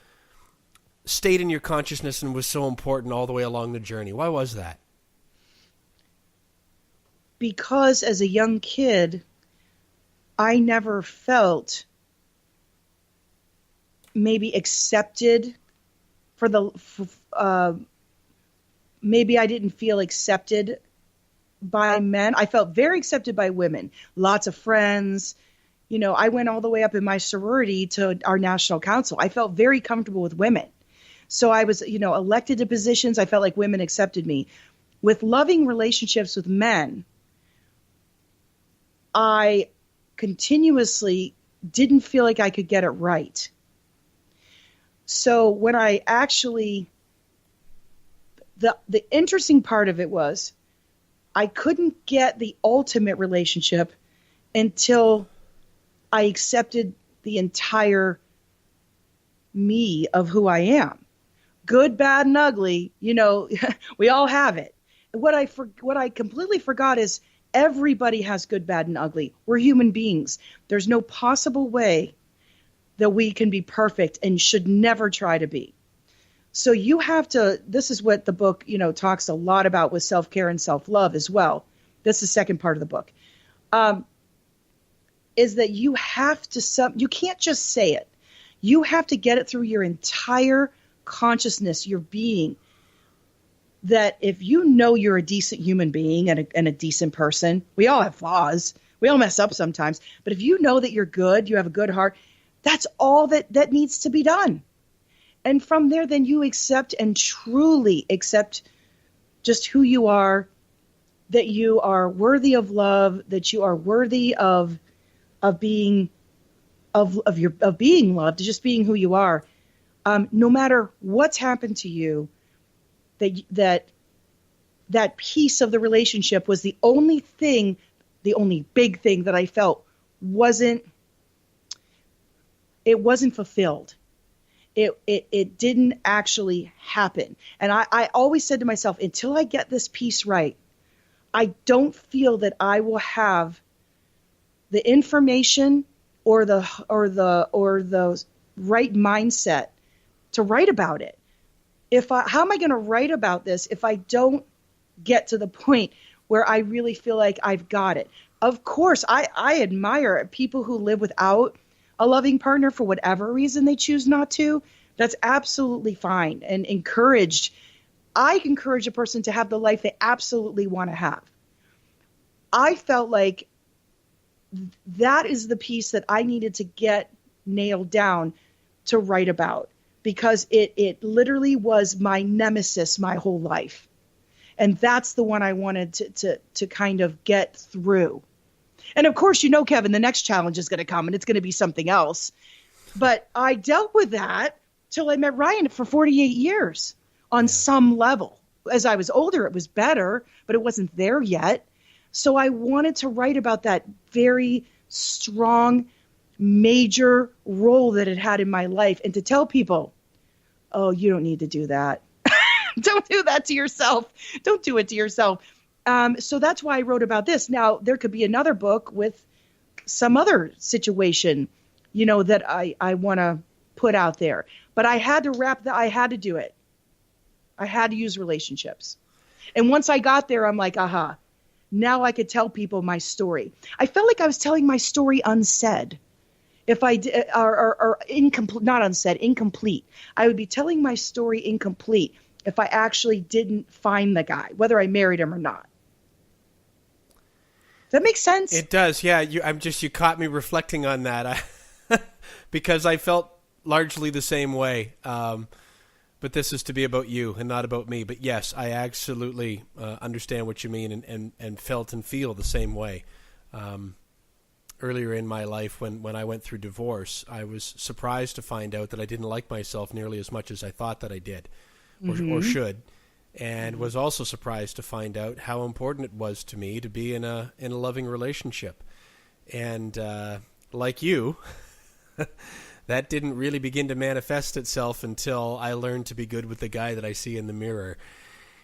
stayed in your consciousness and was so important all the way along the journey? Why was that? Because as a young kid, I never felt maybe accepted maybe I didn't feel accepted by men. I felt very accepted by women, lots of friends. You know, I went all the way up in my sorority to our national council. I felt very comfortable with women. So I was, elected to positions. I felt like women accepted me. With loving relationships with men, I continuously didn't feel like I could get it right. So when I actually, the interesting part of it was I couldn't get the ultimate relationship until I accepted the entire me of who I am. Good, bad, and ugly, we all have it. What I completely forgot is everybody has good, bad, and ugly. We're human beings. There's no possible way that we can be perfect and should never try to be. So you have to, this is what the book, talks a lot about with self-care and self-love as well. That's the second part of the book. Is that you have to, you can't just say it. You have to get it through your entire consciousness, your being, that if you know you're a decent human being and a decent person, we all have flaws. We all mess up sometimes. But if you know that you're good, you have a good heart, that's all that needs to be done. And from there, then you accept and truly accept just who you are, that you are worthy of love, that you are worthy of being loved, just being who you are. No matter what's happened to you, that piece of the relationship was the only big thing that I felt wasn't fulfilled. It didn't actually happen. And I always said to myself, until I get this piece right, I don't feel that I will have the information or the right mindset to write about it. How am I going to write about this if I don't get to the point where I really feel like I've got it? Of course, I admire people who live without a loving partner for whatever reason they choose not to. That's absolutely fine and encouraged. I encourage a person to have the life they absolutely want to have. I felt like that is the piece that I needed to get nailed down to write about, because it literally was my nemesis my whole life. And that's the one I wanted to kind of get through. And of course, Kevin, the next challenge is going to come and it's going to be something else. But I dealt with that till I met Ryan for 48 years on some level. As I was older, it was better, but it wasn't there yet. So I wanted to write about that very strong, major role that it had in my life, and to tell people, oh, you don't need to do that. Don't do that to yourself. Don't do it to yourself. So that's why I wrote about this. Now, there could be another book with some other situation, that I want to put out there. But I had to I had to do it. I had to use relationships. And once I got there, I'm like, aha, now I could tell people my story. I felt like I was telling my story unsaid. If I did, or incomplete, not unsaid, incomplete. I would be telling my story incomplete if I actually didn't find the guy, whether I married him or not. Does that make sense? It does, yeah. You caught me reflecting on that because I felt largely the same way. But this is to be about you and not about me. But yes, I absolutely understand what you mean and felt and feel the same way. Earlier in my life, when I went through divorce, I was surprised to find out that I didn't like myself nearly as much as I thought that I did or should. And was also surprised to find out how important it was to me to be in a loving relationship. And like you, that didn't really begin to manifest itself until I learned to be good with the guy that I see in the mirror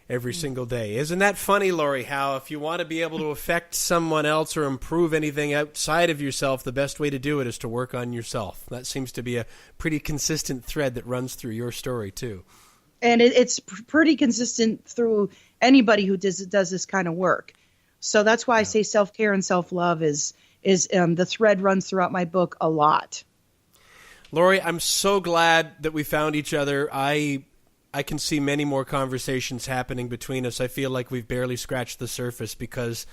every single day. Isn't that funny, Lori, how if you want to be able to affect someone else or improve anything outside of yourself, the best way to do it is to work on yourself. That seems to be a pretty consistent thread that runs through your story, too. And it's pretty consistent through anybody who does this kind of work. So that's why I say self-care and self-love is the thread runs throughout my book a lot. Lori, I'm so glad that we found each other. I can see many more conversations happening between us. I feel like we've barely scratched the surface because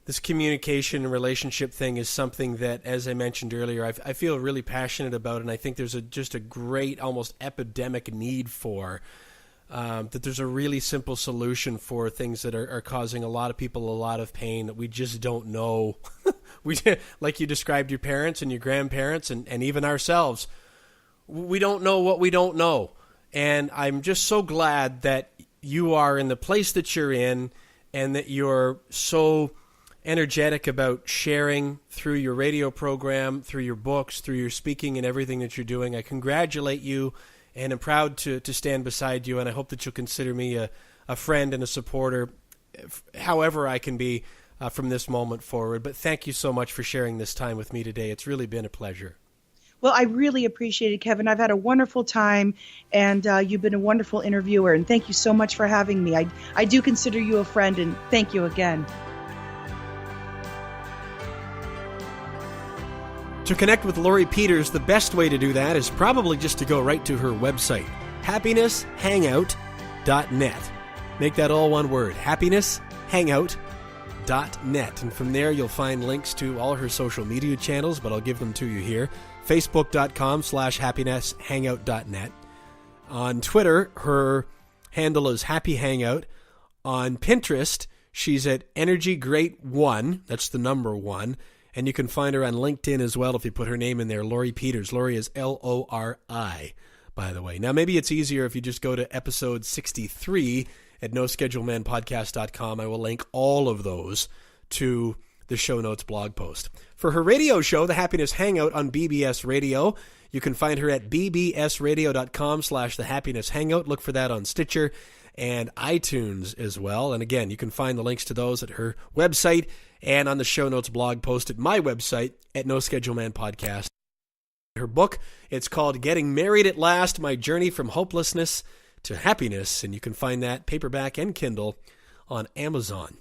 this communication and relationship thing is something that, as I mentioned earlier, I feel really passionate about, and I think there's just a great, almost epidemic need for, that there's a really simple solution for things that are causing a lot of people a lot of pain that we just don't know. Like you described your parents and your grandparents and even ourselves, we don't know what we don't know. And I'm just so glad that you are in the place that you're in and that you're so energetic about sharing through your radio program, through your books, through your speaking and everything that you're doing. I congratulate you and I'm proud to stand beside you, and I hope that you'll consider me a friend and a supporter however I can be from this moment forward. But thank you so much for sharing this time with me today. It's really been a pleasure. Well, I really appreciate it, Kevin. I've had a wonderful time, and you've been a wonderful interviewer, and thank you so much for having me. I do consider you a friend, and thank you again. To connect with Lori Peters, the best way to do that is probably just to go right to her website, happinesshangout.net. Make that all one word, happinesshangout.net. And from there, you'll find links to all her social media channels, but I'll give them to you here. Facebook.com/happinesshangout.net. On Twitter, her handle is Happy Hangout. On Pinterest, she's at EnergyGreat1. That's the number 1. And you can find her on LinkedIn as well if you put her name in there, Lori Peters. Lori is Lori, by the way. Now, maybe it's easier if you just go to episode 63 at noschedulemanpodcast.com. I will link all of those to the show notes blog post. For her radio show, The Happiness Hangout on BBS Radio, you can find her at bbsradio.com/The Happiness Hangout. Look for that on Stitcher and iTunes as well. And again, you can find the links to those at her website and on the show notes blog post at my website at No Schedule Man Podcast. Her book, it's called Getting Married at Last, My Journey from Hopelessness to Happiness, and you can find that paperback and Kindle on Amazon.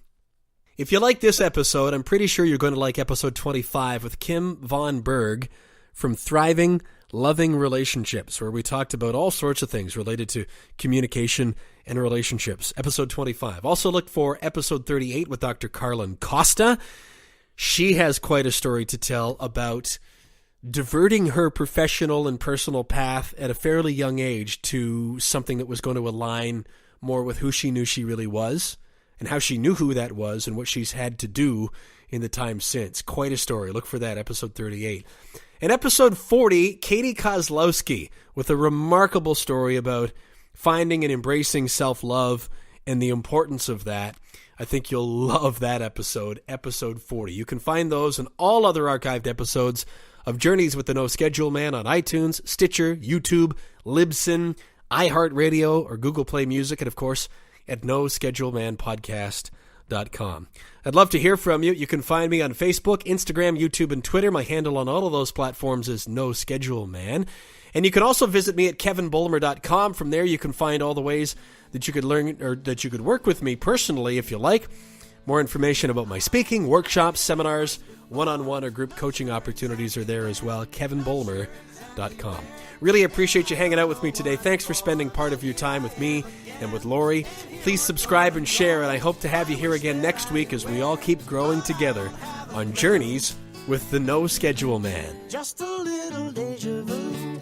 If you like this episode, I'm pretty sure you're going to like episode 25 with Kim Von Berg from Thriving Loving Relationships, where we talked about all sorts of things related to communication and relationships. Episode 25. Also look for episode 38 with Dr. Carlin Costa. She has quite a story to tell about diverting her professional and personal path at a fairly young age to something that was going to align more with who she knew she really was and how she knew who that was and what she's had to do in the time since. Quite a story. Look for that, episode 38. In episode 40, Katie Kozlowski with a remarkable story about finding and embracing self-love and the importance of that. I think you'll love that episode, episode 40. You can find those and all other archived episodes of Journeys with the No Schedule Man on iTunes, Stitcher, YouTube, Libsyn, iHeartRadio, or Google Play Music, and of course at noschedulemanpodcast.com. SelfPublishing.com. I'd love to hear from you. You can find me on Facebook, Instagram, YouTube, and Twitter. My handle on all of those platforms is No Schedule Man. And you can also visit me at kevinbulmer.com. From there, you can find all the ways that you could learn or that you could work with me personally if you like. More information about my speaking, workshops, seminars, one-on-one or group coaching opportunities are there as well. kevinbulmer.com. Really appreciate you hanging out with me today. Thanks for spending part of your time with me and with Lori. Please subscribe and share, and I hope to have you here again next week as we all keep growing together on Journeys with the No Schedule Man. Just a little deja vu.